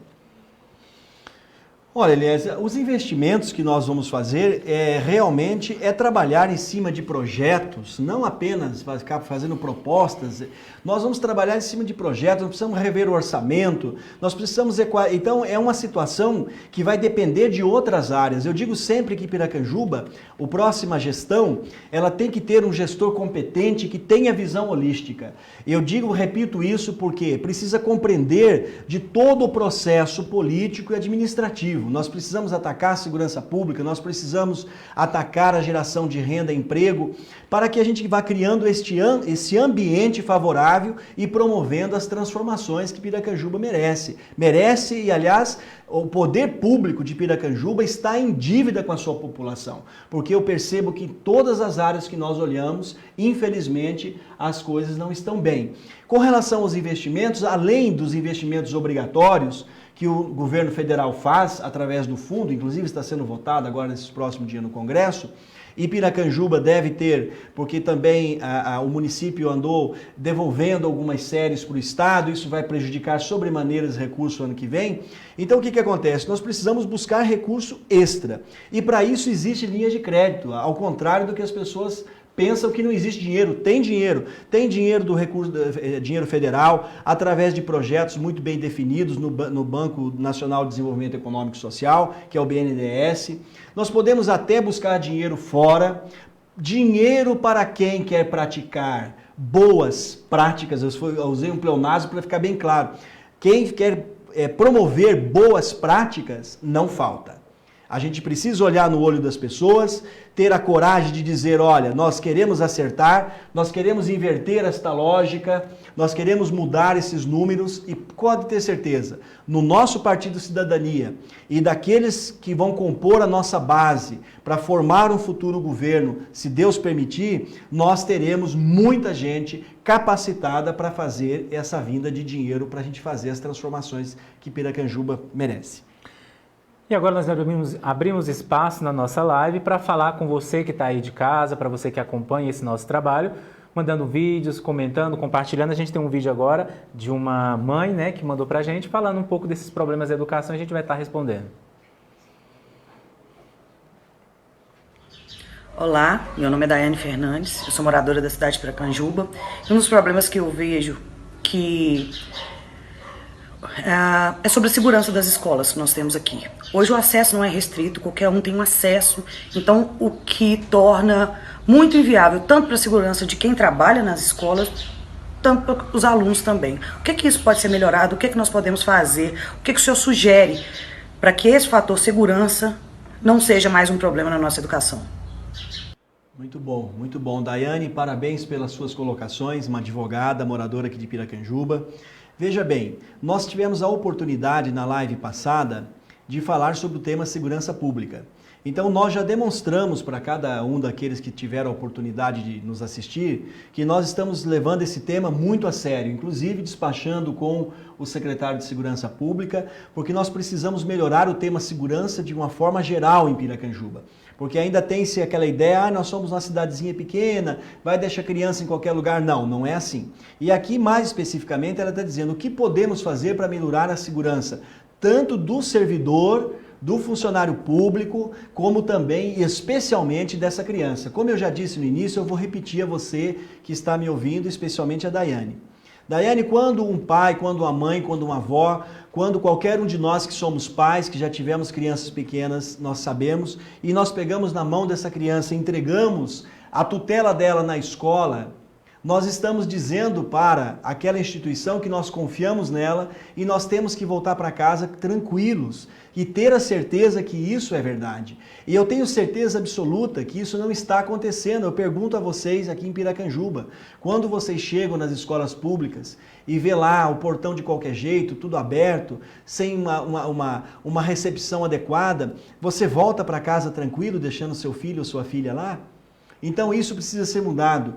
Olha, Eliezer, os investimentos que nós vamos fazer realmente é trabalhar em cima de projetos, não apenas ficar fazendo propostas. Nós vamos trabalhar em cima de projetos, nós precisamos rever o orçamento, nós precisamos... Então, é uma situação que vai depender de outras áreas. Eu digo sempre que Piracanjuba, a próxima gestão, ela tem que ter um gestor competente que tenha visão holística. Eu repito isso porque precisa compreender de todo o processo político e administrativo. positivo. Nós precisamos atacar a segurança pública, nós precisamos atacar a geração de renda e emprego, para que a gente vá criando esse ambiente favorável e promovendo as transformações que Piracanjuba merece. Merece e, aliás, o poder público de Piracanjuba está em dívida com a sua população, porque eu percebo que em todas as áreas que nós olhamos, infelizmente, as coisas não estão bem. Com relação aos investimentos, além dos investimentos obrigatórios que o governo federal faz através do fundo, inclusive está sendo votado agora nesses próximos dias no Congresso, e Piracanjuba deve ter, porque também o município andou devolvendo algumas séries para o Estado, isso vai prejudicar sobremaneira os recursos no ano que vem. Então o que acontece? Nós precisamos buscar recurso extra. E para isso existe linha de crédito, ao contrário do que as pessoas pensam que não existe dinheiro. Tem dinheiro do recurso, dinheiro federal, através de projetos muito bem definidos no Banco Nacional de Desenvolvimento Econômico e Social, que é o BNDES. Nós podemos até buscar dinheiro fora, dinheiro para quem quer praticar boas práticas. Eu usei um pleonasmo para ficar bem claro. Quem quer promover boas práticas, não falta. A gente precisa olhar no olho das pessoas, ter a coragem de dizer, olha, nós queremos acertar, nós queremos inverter esta lógica, nós queremos mudar esses números e pode ter certeza, no nosso Partido Cidadania e daqueles que vão compor a nossa base para formar um futuro governo, se Deus permitir, nós teremos muita gente capacitada para fazer essa vinda de dinheiro para a gente fazer as transformações que Piracanjuba merece. E agora nós abrimos espaço na nossa live para falar com você que está aí de casa, para você que acompanha esse nosso trabalho, mandando vídeos, comentando, compartilhando. A gente tem um vídeo agora de uma mãe, né, que mandou para a gente, falando um pouco desses problemas da educação, e a gente vai estar respondendo. Olá, meu nome é Daiane Fernandes, eu sou moradora da cidade de Piracanjuba. Um dos problemas que eu vejo que é sobre a segurança das escolas que nós temos aqui. Hoje o acesso não é restrito, qualquer um tem um acesso, então o que torna muito inviável, tanto para a segurança de quem trabalha nas escolas, tanto para os alunos também. O que isso pode ser melhorado? O que nós podemos fazer? O que o senhor sugere para que esse fator segurança não seja mais um problema na nossa educação? Muito bom. Daiane, parabéns pelas suas colocações, uma advogada, moradora aqui de Piracanjuba. Veja bem, nós tivemos a oportunidade na live passada de falar sobre o tema segurança pública. Então nós já demonstramos para cada um daqueles que tiveram a oportunidade de nos assistir que nós estamos levando esse tema muito a sério, inclusive despachando com o secretário de Segurança Pública, porque nós precisamos melhorar o tema segurança de uma forma geral em Piracanjuba. Porque ainda tem-se aquela ideia, nós somos uma cidadezinha pequena, vai deixar criança em qualquer lugar. Não, não é assim. E aqui, mais especificamente, ela está dizendo o que podemos fazer para melhorar a segurança, tanto do servidor, do funcionário público, como também e especialmente dessa criança. Como eu já disse no início, eu vou repetir a você que está me ouvindo, especialmente a Daiane. Daiane, quando um pai, quando uma mãe, quando uma avó, quando qualquer um de nós que somos pais, que já tivemos crianças pequenas, nós sabemos, e nós pegamos na mão dessa criança e entregamos a tutela dela na escola, nós estamos dizendo para aquela instituição que nós confiamos nela e nós temos que voltar para casa tranquilos e ter a certeza que isso é verdade. E eu tenho certeza absoluta que isso não está acontecendo. Eu pergunto a vocês aqui em Piracanjuba, quando vocês chegam nas escolas públicas e vê lá o portão de qualquer jeito, tudo aberto, sem uma recepção adequada, você volta para casa tranquilo, deixando seu filho ou sua filha lá? Então isso precisa ser mudado.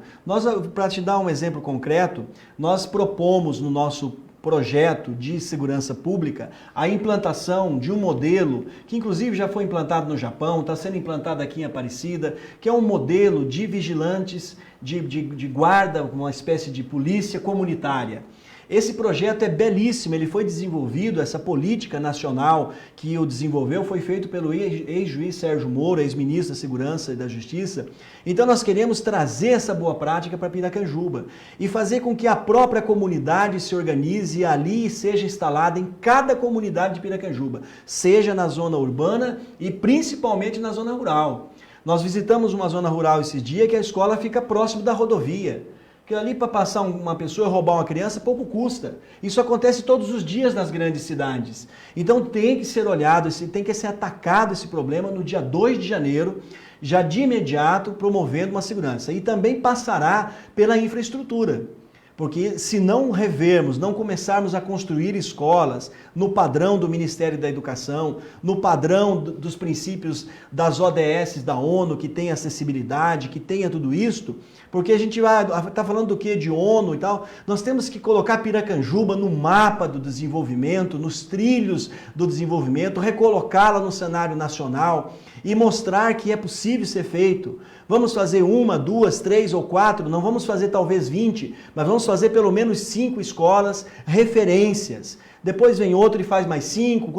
Para te dar um exemplo concreto, nós propomos no nosso projeto de segurança pública a implantação de um modelo que inclusive já foi implantado no Japão, está sendo implantado aqui em Aparecida, que é um modelo de vigilantes, de guarda, uma espécie de polícia comunitária. Esse projeto é belíssimo, ele foi desenvolvido, essa política nacional que o desenvolveu foi feito pelo ex-juiz Sérgio Moro, ex-ministro da Segurança e da Justiça. Então nós queremos trazer essa boa prática para Piracanjuba e fazer com que a própria comunidade se organize ali e seja instalada em cada comunidade de Piracanjuba, seja na zona urbana e principalmente na zona rural. Nós visitamos uma zona rural esse dia que a escola fica próximo da rodovia. Porque ali para passar uma pessoa e roubar uma criança pouco custa. Isso acontece todos os dias nas grandes cidades. Então tem que ser olhado, tem que ser atacado esse problema no dia 2 de janeiro, já de imediato promovendo uma segurança. E também passará pela infraestrutura. Porque se não revermos, não começarmos a construir escolas no padrão do Ministério da Educação, no padrão dos princípios das ODS da ONU, que tem acessibilidade, que tenha tudo isto, porque a gente vai estar falando do que? De ONU e tal, nós temos que colocar Piracanjuba no mapa do desenvolvimento, nos trilhos do desenvolvimento, recolocá-la no cenário nacional e mostrar que é possível ser feito. Vamos fazer 1, 2, 3 ou 4, não vamos fazer talvez 20, mas vamos fazer pelo menos 5 escolas referências. Depois vem outro e faz mais 5.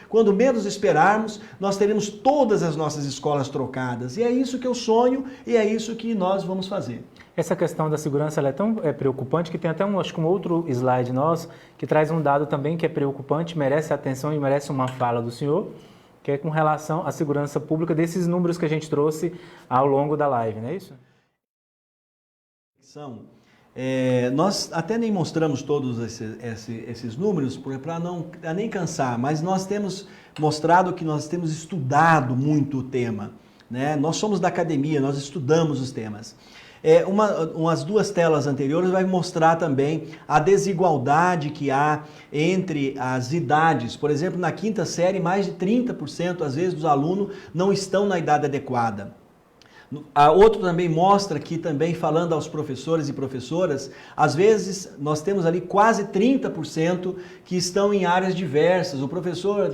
Quando menos esperarmos, nós teremos todas as nossas escolas trocadas. E é isso que eu sonho e é isso que nós vamos fazer. Essa questão da segurança ela é tão preocupante que tem até acho que um outro slide nosso que traz um dado também que é preocupante, merece atenção e merece uma fala do senhor, que é com relação à segurança pública desses números que a gente trouxe ao longo da live, não é isso? Nós até nem mostramos todos esses números para não nem cansar, mas nós temos mostrado que nós temos estudado muito o tema, né? Nós somos da academia, nós estudamos os temas. Umas 2 telas anteriores vai mostrar também a desigualdade que há entre as idades. Por exemplo, na 5ª série, mais de 30% às vezes dos alunos não estão na idade adequada. A outro também mostra que, também falando aos professores e professoras, às vezes nós temos ali quase 30% que estão em áreas diversas. O professor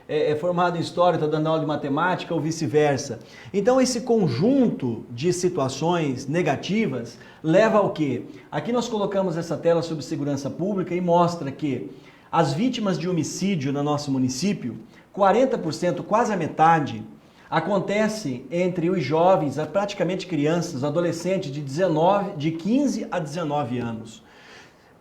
é formado em História, está dando aula de Matemática ou vice-versa. Então esse conjunto de situações negativas leva ao quê? Aqui nós colocamos essa tela sobre segurança pública e mostra que as vítimas de homicídio no nosso município, 40%, quase a metade, acontece entre os jovens, praticamente crianças, adolescentes de 15 a 19 anos.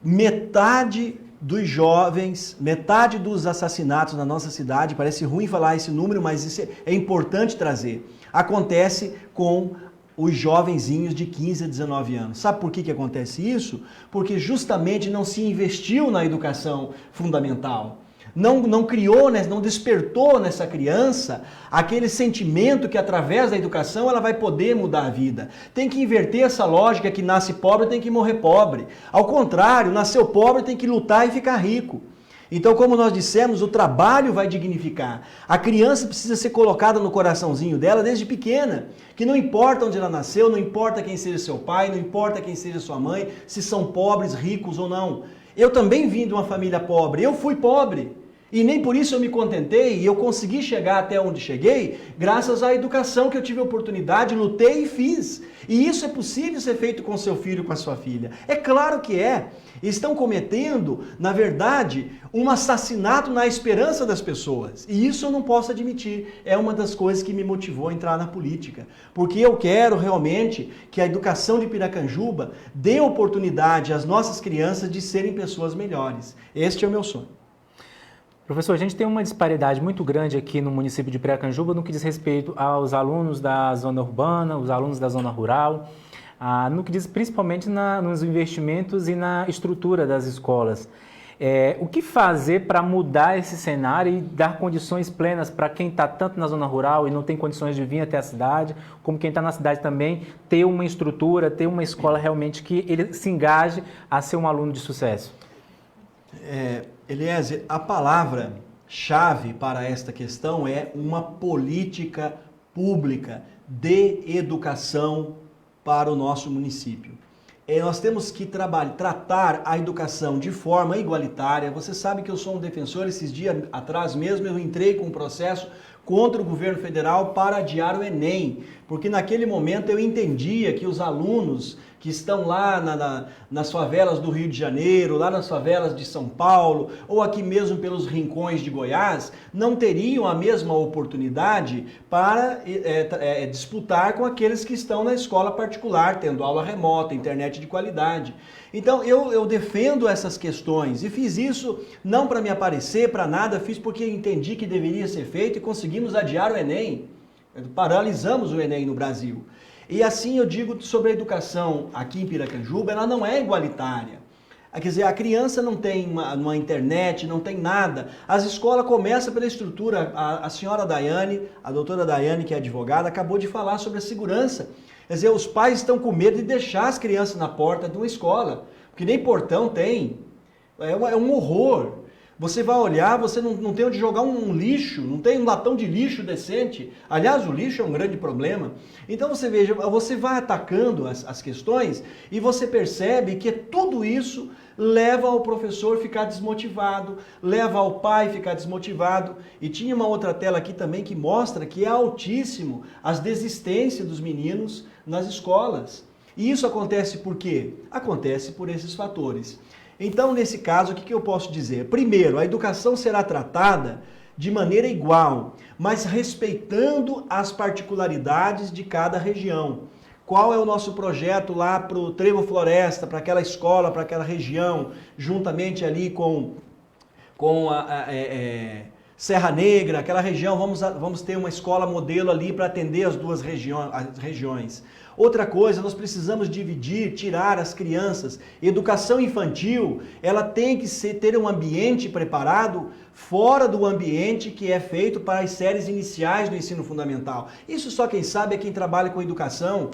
Metade dos jovens, metade dos assassinatos na nossa cidade, parece ruim falar esse número, mas isso é importante trazer, acontece com os jovenzinhos de 15 a 19 anos. Sabe por que acontece isso? Porque justamente não se investiu na educação fundamental. Não criou, né, não despertou nessa criança aquele sentimento que através da educação ela vai poder mudar a vida. Tem que inverter essa lógica que nasce pobre tem que morrer pobre. Ao contrário, nasceu pobre tem que lutar e ficar rico. Então, como nós dissemos, o trabalho vai dignificar. A criança precisa ser colocada no coraçãozinho dela desde pequena, que não importa onde ela nasceu, não importa quem seja seu pai, não importa quem seja sua mãe, se são pobres, ricos ou não. Eu também vim de uma família pobre, eu fui pobre. E nem por isso eu me contentei e eu consegui chegar até onde cheguei, graças à educação que eu tive a oportunidade, lutei e fiz. E isso é possível ser feito com seu filho, com a sua filha. É claro que é. Estão cometendo, na verdade, um assassinato na esperança das pessoas. E isso eu não posso admitir. É uma das coisas que me motivou a entrar na política. Porque eu quero realmente que a educação de Piracanjuba dê oportunidade às nossas crianças de serem pessoas melhores. Este é o meu sonho. Professor, a gente tem uma disparidade muito grande aqui no município de Piracanjuba no que diz respeito aos alunos da zona urbana, os alunos da zona rural, no que diz principalmente nos investimentos e na estrutura das escolas. O que fazer para mudar esse cenário e dar condições plenas para quem está tanto na zona rural e não tem condições de vir até a cidade, como quem está na cidade também, ter uma estrutura, ter uma escola realmente que ele se engaje a ser um aluno de sucesso? Eliezer, a palavra-chave para esta questão é uma política pública de educação para o nosso município. Nós temos que tratar a educação de forma igualitária. Você sabe que eu sou um defensor, esses dias atrás mesmo eu entrei com um processo contra o governo federal para adiar o Enem, porque naquele momento eu entendia que os alunos que estão lá nas favelas do Rio de Janeiro, lá nas favelas de São Paulo, ou aqui mesmo pelos rincões de Goiás, não teriam a mesma oportunidade para disputar com aqueles que estão na escola particular, tendo aula remota, internet de qualidade. Então eu defendo essas questões e fiz isso não para me aparecer, para nada, fiz porque entendi que deveria ser feito e conseguimos adiar o Enem. Paralisamos o Enem no Brasil. E assim eu digo sobre a educação aqui em Piracanjuba, ela não é igualitária. Quer dizer, a criança não tem uma internet, não tem nada. As escolas começam pela estrutura. A senhora Daiane, a doutora Daiane, que é advogada, acabou de falar sobre a segurança. Quer dizer, os pais estão com medo de deixar as crianças na porta de uma escola, porque nem portão tem. É um horror. Você vai olhar, você não tem onde jogar um lixo, não tem um latão de lixo decente. Aliás, o lixo é um grande problema. Então você veja, você vai atacando as questões e você percebe que tudo isso leva ao professor ficar desmotivado, leva ao pai ficar desmotivado. E tinha uma outra tela aqui também que mostra que é altíssimo as desistências dos meninos nas escolas. E isso acontece por quê? Acontece por esses fatores. Então, nesse caso, o que eu posso dizer? Primeiro, a educação será tratada de maneira igual, mas respeitando as particularidades de cada região. Qual é o nosso projeto lá para o Trevo Floresta, para aquela escola, para aquela região, juntamente ali com a Serra Negra, aquela região, vamos ter uma escola modelo ali para atender as duas regiões. Outra coisa, nós precisamos dividir, tirar as crianças. Educação infantil, ela tem que ter um ambiente preparado fora do ambiente que é feito para as séries iniciais do ensino fundamental. Isso só quem sabe é quem trabalha com educação.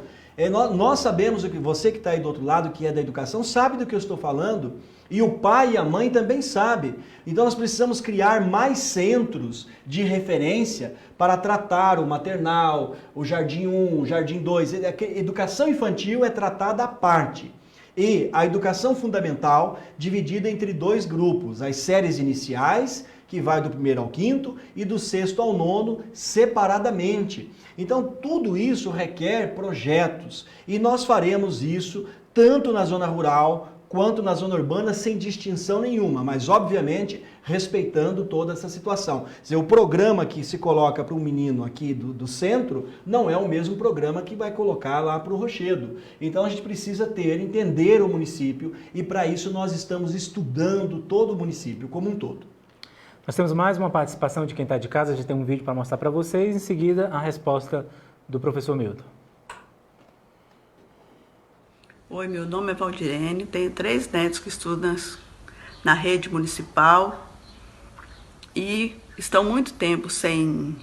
Nós sabemos, você que está aí do outro lado, que é da educação, sabe do que eu estou falando. E o pai e a mãe também sabem. Então nós precisamos criar mais centros de referência para tratar o maternal, o jardim 1, o jardim 2. Educação infantil é tratada à parte. E a educação fundamental dividida entre dois grupos, as séries iniciais, que vai do 1º ao 5º, e do 6º ao 9º, separadamente. Então tudo isso requer projetos. E nós faremos isso tanto na zona rural, quanto na zona urbana, sem distinção nenhuma, mas obviamente respeitando toda essa situação. Quer dizer, o programa que se coloca para um menino aqui do centro não é o mesmo programa que vai colocar lá para o Rochedo. Então a gente precisa entender o município e para isso nós estamos estudando todo o município como um todo. Nós temos mais uma participação de quem está de casa, a gente tem um vídeo para mostrar para vocês, em seguida a resposta do professor Milton. Oi, meu nome é Valdirene, tenho 3 netos que estudam na rede municipal e estão muito tempo sem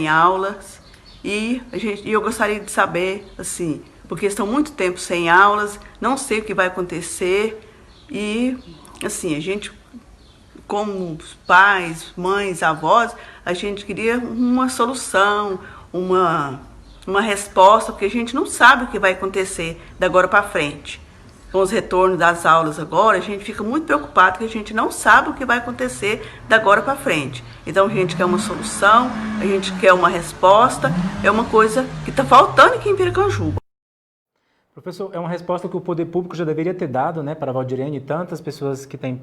aulas e eu gostaria de saber, assim, porque estão muito tempo sem aulas, não sei o que vai acontecer e, assim, a gente, como pais, mães, avós, a gente queria uma solução, uma resposta, porque a gente não sabe o que vai acontecer da agora para frente. Com os retornos das aulas agora, a gente fica muito preocupado, porque a gente não sabe o que vai acontecer da agora para frente. Então a gente quer uma solução, a gente quer uma resposta, é uma coisa que está faltando aqui em Piracanjuba. Professor, é uma resposta que o poder público já deveria ter dado, né, para a Valdirene e tantas pessoas que têm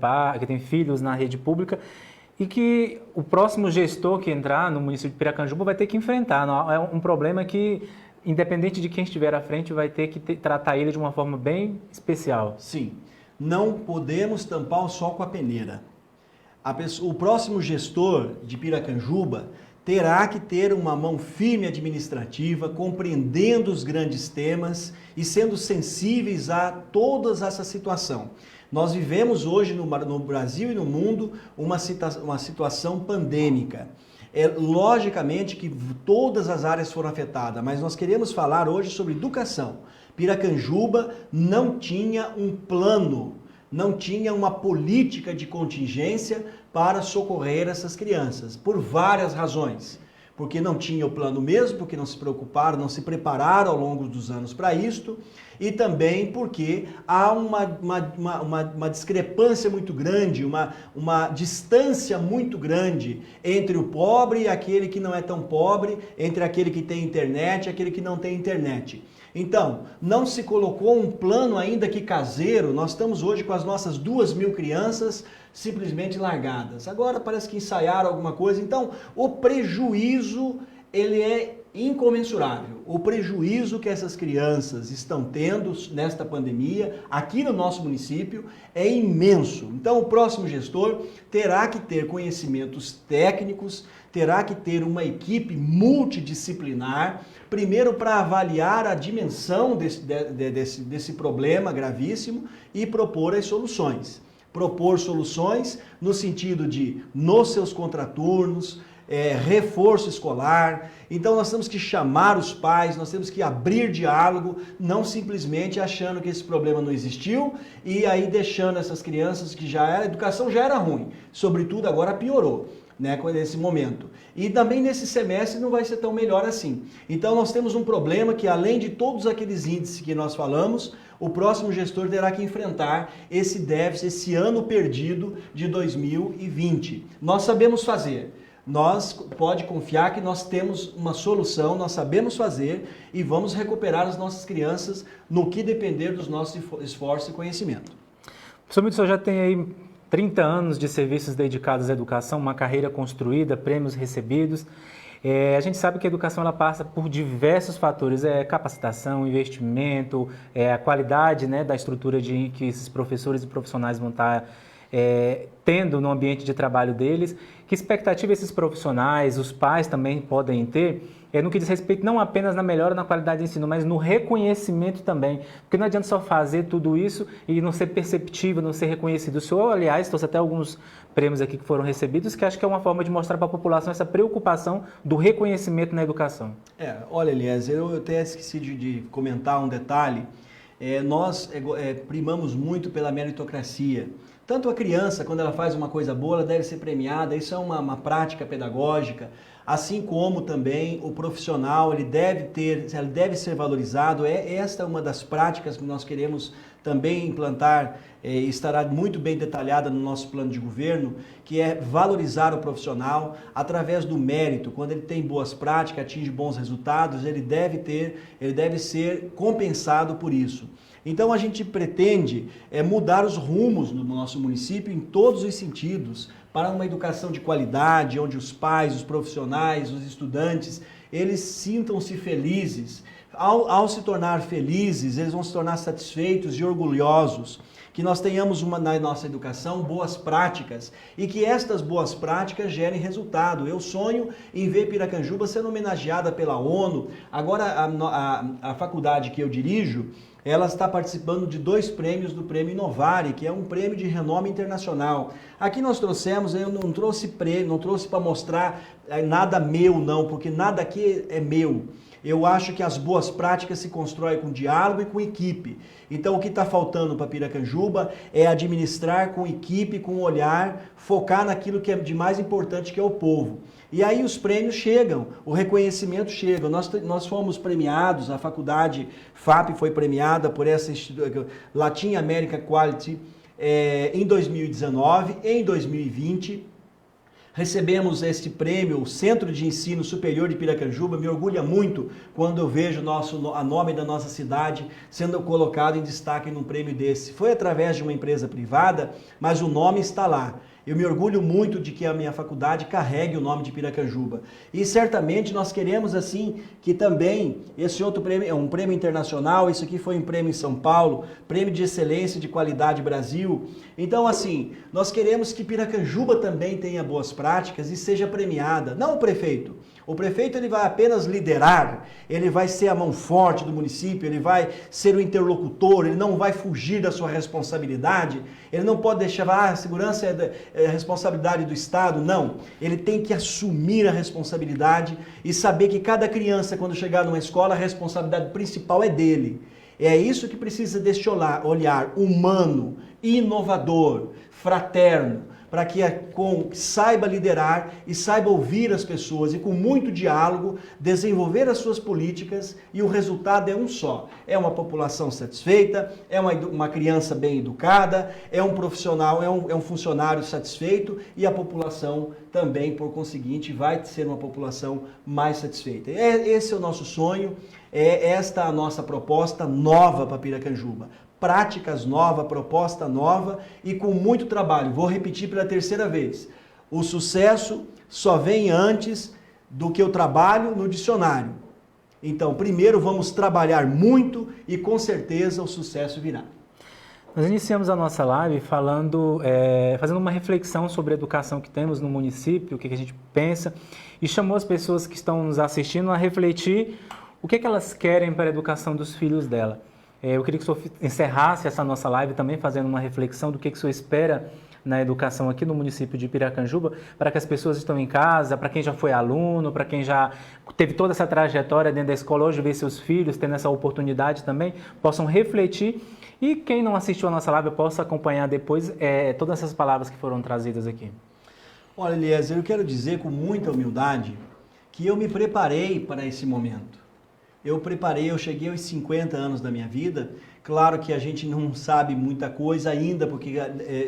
filhos na rede pública, e que o próximo gestor que entrar no município de Piracanjuba vai ter que enfrentar. É um problema que, independente de quem estiver à frente, vai ter que tratar ele de uma forma bem especial. Sim, não podemos tampar o sol com a peneira. O próximo gestor de Piracanjuba terá que ter uma mão firme administrativa, compreendendo os grandes temas e sendo sensíveis a toda essa situação. Nós vivemos hoje no Brasil e no mundo uma situação pandêmica. Logicamente que todas as áreas foram afetadas, mas nós queremos falar hoje sobre educação. Piracanjuba não tinha um plano, não tinha uma política de contingência para socorrer essas crianças, por várias razões. Porque não tinha o plano mesmo, porque não se preocuparam, não se prepararam ao longo dos anos para isto, e também porque há uma discrepância muito grande, uma distância muito grande entre o pobre e aquele que não é tão pobre, entre aquele que tem internet e aquele que não tem internet. Então, não se colocou um plano ainda que caseiro. Nós estamos hoje com as nossas 2.000 crianças simplesmente largadas. Agora parece que ensaiaram alguma coisa. Então, o prejuízo, ele é incomensurável. o prejuízo que essas crianças estão tendo nesta pandemia, aqui no nosso município, é imenso. Então, o próximo gestor terá que ter conhecimentos técnicos, terá que ter uma equipe multidisciplinar, primeiro para avaliar a dimensão desse problema gravíssimo e propor as soluções. Propor soluções no sentido de, nos seus contraturnos, reforço escolar. Então nós temos que chamar os pais, nós temos que abrir diálogo, não simplesmente achando que esse problema não existiu e aí deixando essas crianças que a educação já era ruim, sobretudo agora piorou, né, nesse momento. E também nesse semestre não vai ser tão melhor assim. Então nós temos um problema que, além de todos aqueles índices que nós falamos, o próximo gestor terá que enfrentar esse déficit, esse ano perdido de 2020. Nós sabemos fazer. Pode confiar que nós temos uma solução, nós sabemos fazer e vamos recuperar as nossas crianças no que depender dos nossos esforços e conhecimento. Professor Milton, o senhor já tem aí 30 anos de serviços dedicados à educação, uma carreira construída, prêmios recebidos. A gente sabe que a educação ela passa por diversos fatores, capacitação, investimento, a qualidade, né, da estrutura que esses professores e profissionais vão estar tendo no ambiente de trabalho deles. Que expectativa esses profissionais, os pais também podem ter, no que diz respeito não apenas na melhora na qualidade de ensino, mas no reconhecimento também. Porque não adianta só fazer tudo isso e não ser perceptível, não ser reconhecido. O senhor, aliás, trouxe até alguns prêmios aqui que foram recebidos, que acho que é uma forma de mostrar para a população essa preocupação do reconhecimento na educação. Olha, Eliezer, eu até esqueci de comentar um detalhe. Nós primamos muito pela meritocracia. Tanto a criança, quando ela faz uma coisa boa, ela deve ser premiada, isso é uma prática pedagógica, assim como também o profissional, ele deve ser valorizado. Esta é uma das práticas que nós queremos também implantar, estará muito bem detalhada no nosso plano de governo, que é valorizar o profissional através do mérito. Quando ele tem boas práticas, atinge bons resultados, ele deve ser compensado por isso. Então a gente pretende mudar os rumos no nosso município em todos os sentidos, para uma educação de qualidade, onde os pais, os profissionais, os estudantes, eles sintam-se felizes. Ao se tornar felizes, eles vão se tornar satisfeitos e orgulhosos. Que nós tenhamos na nossa educação boas práticas e que estas boas práticas gerem resultado. Eu sonho em ver Piracanjuba sendo homenageada pela ONU. Agora a faculdade que eu dirijo, ela está participando de 2 prêmios do Prêmio Inovare, que é um prêmio de renome internacional. Aqui nós trouxemos, eu não trouxe prêmio, não trouxe para mostrar nada meu não, porque nada aqui é meu. Eu acho que as boas práticas se constroem com diálogo e com equipe. Então o que está faltando para Piracanjuba é administrar com equipe, com olhar, focar naquilo que é de mais importante, que é o povo. E aí os prêmios chegam, o reconhecimento chega. Nós fomos premiados, a faculdade FAP foi premiada por essa Latin America Quality em 2019, em 2020. Recebemos este prêmio, o Centro de Ensino Superior de Piracanjuba. Me orgulha muito quando eu vejo a nome da nossa cidade sendo colocado em destaque num prêmio desse. Foi através de uma empresa privada, mas o nome está lá. Eu me orgulho muito de que a minha faculdade carregue o nome de Piracanjuba. E certamente nós queremos assim que também esse outro prêmio é um prêmio internacional, isso aqui foi um prêmio em São Paulo, prêmio de excelência de qualidade Brasil. Então assim, nós queremos que Piracanjuba também tenha boas práticas e seja premiada, não o prefeito. O prefeito ele vai apenas liderar, ele vai ser a mão forte do município, ele vai ser o interlocutor, ele não vai fugir da sua responsabilidade, ele não pode deixar, a segurança é responsabilidade do Estado, não. Ele tem que assumir a responsabilidade e saber que cada criança, quando chegar numa escola, a responsabilidade principal é dele. É isso que precisa deste olhar humano, inovador, fraterno, para que saiba liderar e saiba ouvir as pessoas e com muito diálogo desenvolver as suas políticas, e o resultado é um só. É uma população satisfeita, é uma criança bem educada, é um profissional, é um funcionário satisfeito, e a população também, por conseguinte, vai ser uma população mais satisfeita. Esse é o nosso sonho, esta a nossa proposta nova para Piracanjuba. Práticas novas, proposta nova e com muito trabalho. Vou repetir pela 3ª vez. O sucesso só vem antes do que o trabalho no dicionário. Então, primeiro vamos trabalhar muito e com certeza o sucesso virá. Nós iniciamos a nossa live fazendo uma reflexão sobre a educação que temos no município, o que a gente pensa, e chamou as pessoas que estão nos assistindo a refletir o que elas querem para a educação dos filhos dela. Eu queria que o senhor encerrasse essa nossa live também fazendo uma reflexão do que o senhor espera na educação aqui no município de Piracanjuba, para que as pessoas que estão em casa, para quem já foi aluno, para quem já teve toda essa trajetória dentro da escola, hoje ver seus filhos tendo essa oportunidade também, possam refletir e quem não assistiu a nossa live possa acompanhar depois todas essas palavras que foram trazidas aqui. Olha, Eliezer, eu quero dizer com muita humildade que eu me preparei para esse momento. Eu cheguei aos 50 anos da minha vida. Claro que a gente não sabe muita coisa ainda, porque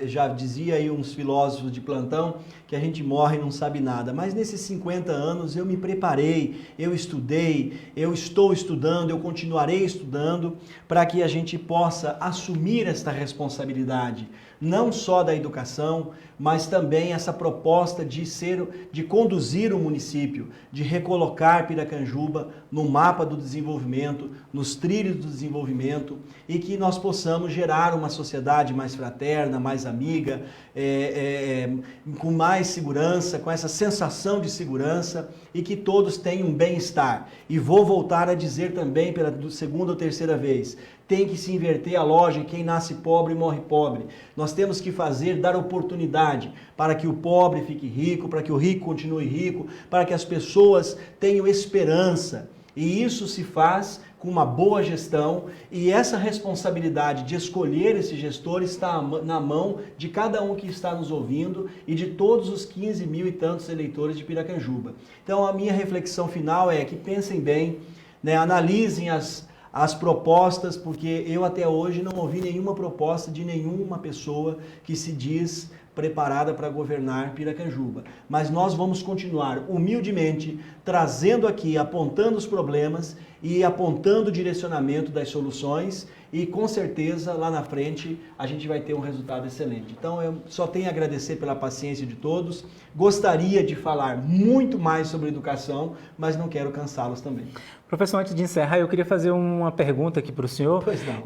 já dizia aí uns filósofos de plantão que a gente morre e não sabe nada. Mas nesses 50 anos eu me preparei, eu estudei, eu estou estudando, eu continuarei estudando para que a gente possa assumir esta responsabilidade, não só da educação, mas também essa proposta de conduzir o município, de recolocar Piracanjuba no mapa do desenvolvimento, nos trilhos do desenvolvimento, e que nós possamos gerar uma sociedade mais fraterna, mais amiga, com mais segurança, com essa sensação de segurança, e que todos tenham bem-estar. E vou voltar a dizer também pela segunda ou terceira vez, tem que se inverter a lógica, quem nasce pobre morre pobre. Nós temos que dar oportunidade para que o pobre fique rico, para que o rico continue rico, para que as pessoas tenham esperança. E isso se faz com uma boa gestão, e essa responsabilidade de escolher esse gestor está na mão de cada um que está nos ouvindo e de todos os 15 mil e tantos eleitores de Piracanjuba. Então a minha reflexão final é que pensem bem, né, analisem as propostas, porque eu até hoje não ouvi nenhuma proposta de nenhuma pessoa que se diz preparada para governar Piracanjuba. Mas nós vamos continuar humildemente trazendo aqui, apontando os problemas e apontando o direcionamento das soluções, e com certeza lá na frente a gente vai ter um resultado excelente. Então eu só tenho a agradecer pela paciência de todos. Gostaria de falar muito mais sobre educação, mas não quero cansá-los também. Professor, antes de encerrar, eu queria fazer uma pergunta aqui para o senhor. Pois não.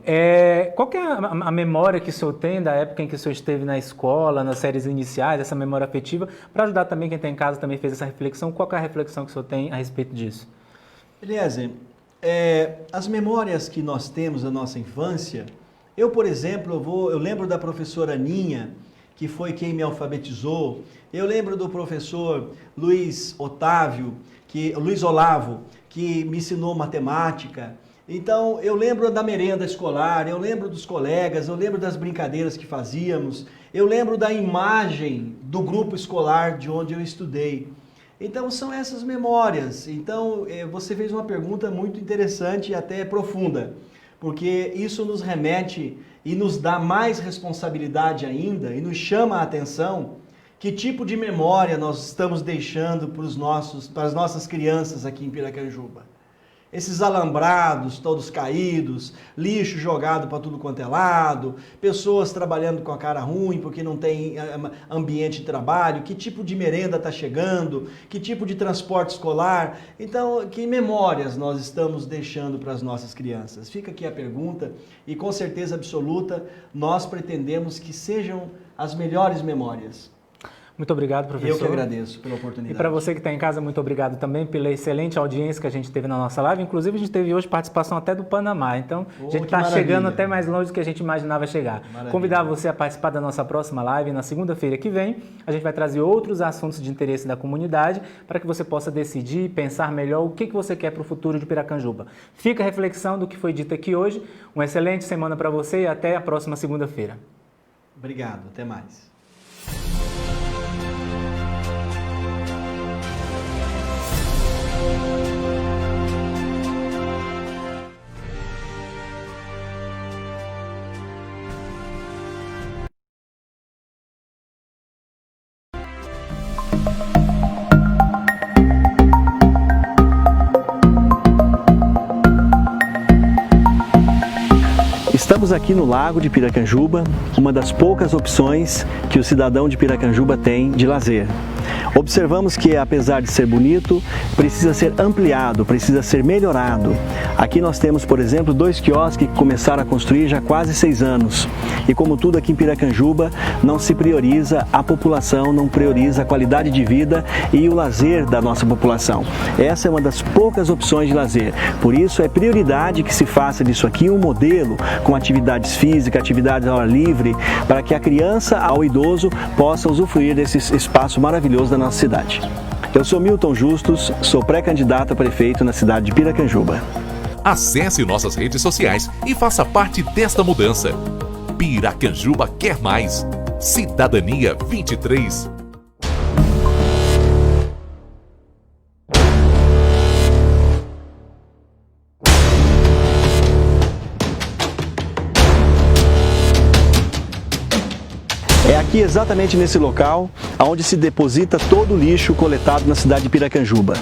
Qual que é a memória que o senhor tem da época em que o senhor esteve na escola, nas séries iniciais, essa memória afetiva, para ajudar também quem está em casa, também fez essa reflexão? Qual que é a reflexão que o senhor tem a respeito disso? Eliezer, as memórias que nós temos da nossa infância, eu, por exemplo, eu lembro da professora Aninha, que foi quem me alfabetizou. Eu lembro do professor Luiz Olavo, que me ensinou matemática. Então, eu lembro da merenda escolar, eu lembro dos colegas, eu lembro das brincadeiras que fazíamos, eu lembro da imagem do grupo escolar de onde eu estudei. Então, são essas memórias. Então, você fez uma pergunta muito interessante e até profunda, porque isso nos remete e nos dá mais responsabilidade ainda e nos chama a atenção que tipo de memória nós estamos deixando para as nossas crianças aqui em Piracanjuba. Esses alambrados todos caídos, lixo jogado para tudo quanto é lado, pessoas trabalhando com a cara ruim porque não tem ambiente de trabalho, que tipo de merenda está chegando, que tipo de transporte escolar. Então, que memórias nós estamos deixando para as nossas crianças? Fica aqui a pergunta e com certeza absoluta nós pretendemos que sejam as melhores memórias. Muito obrigado, professor. Eu que agradeço pela oportunidade. E para você que está em casa, muito obrigado também pela excelente audiência que a gente teve na nossa live. Inclusive, a gente teve hoje participação até do Panamá. Então, a gente está chegando até mais longe do que a gente imaginava chegar. Maravilha. Convidar você a participar da nossa próxima live na segunda-feira que vem. A gente vai trazer outros assuntos de interesse da comunidade para que você possa decidir e pensar melhor o que você quer para o futuro de Piracanjuba. Fica a reflexão do que foi dito aqui hoje. Uma excelente semana para você e até a próxima segunda-feira. Obrigado. Até mais. Estamos aqui no Lago de Piracanjuba, uma das poucas opções que o cidadão de Piracanjuba tem de lazer. Observamos que, apesar de ser bonito, precisa ser ampliado, precisa ser melhorado. Aqui nós temos, por exemplo, 2 quiosques que começaram a construir já há quase 6 anos. E como tudo aqui em Piracanjuba, não se prioriza a população, não prioriza a qualidade de vida e o lazer da nossa população. Essa é uma das poucas opções de lazer. Por isso é prioridade que se faça disso aqui um modelo com atividades físicas, atividades ao ar livre, para que a criança ao idoso possa usufruir desse espaço maravilhoso da nossa cidade. Eu sou Milton Justus, sou pré-candidato a prefeito na cidade de Piracanjuba. Acesse nossas redes sociais e faça parte desta mudança. Piracanjuba quer mais. Cidadania 23. É aqui exatamente nesse local onde se deposita todo o lixo coletado na cidade de Piracanjuba.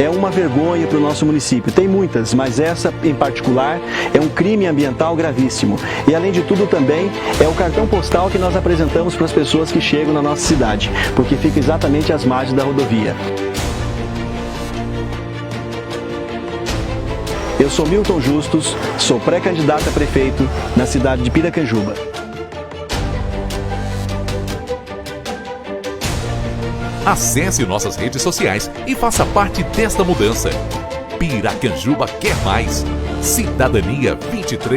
É uma vergonha para o nosso município. Tem muitas, mas essa em particular é um crime ambiental gravíssimo. E além de tudo também é o cartão postal que nós apresentamos para as pessoas que chegam na nossa cidade, porque fica exatamente às margens da rodovia. Eu sou Milton Justus, sou pré-candidato a prefeito na cidade de Piracanjuba. Acesse nossas redes sociais e faça parte desta mudança. Piracanjuba quer mais. Cidadania 23.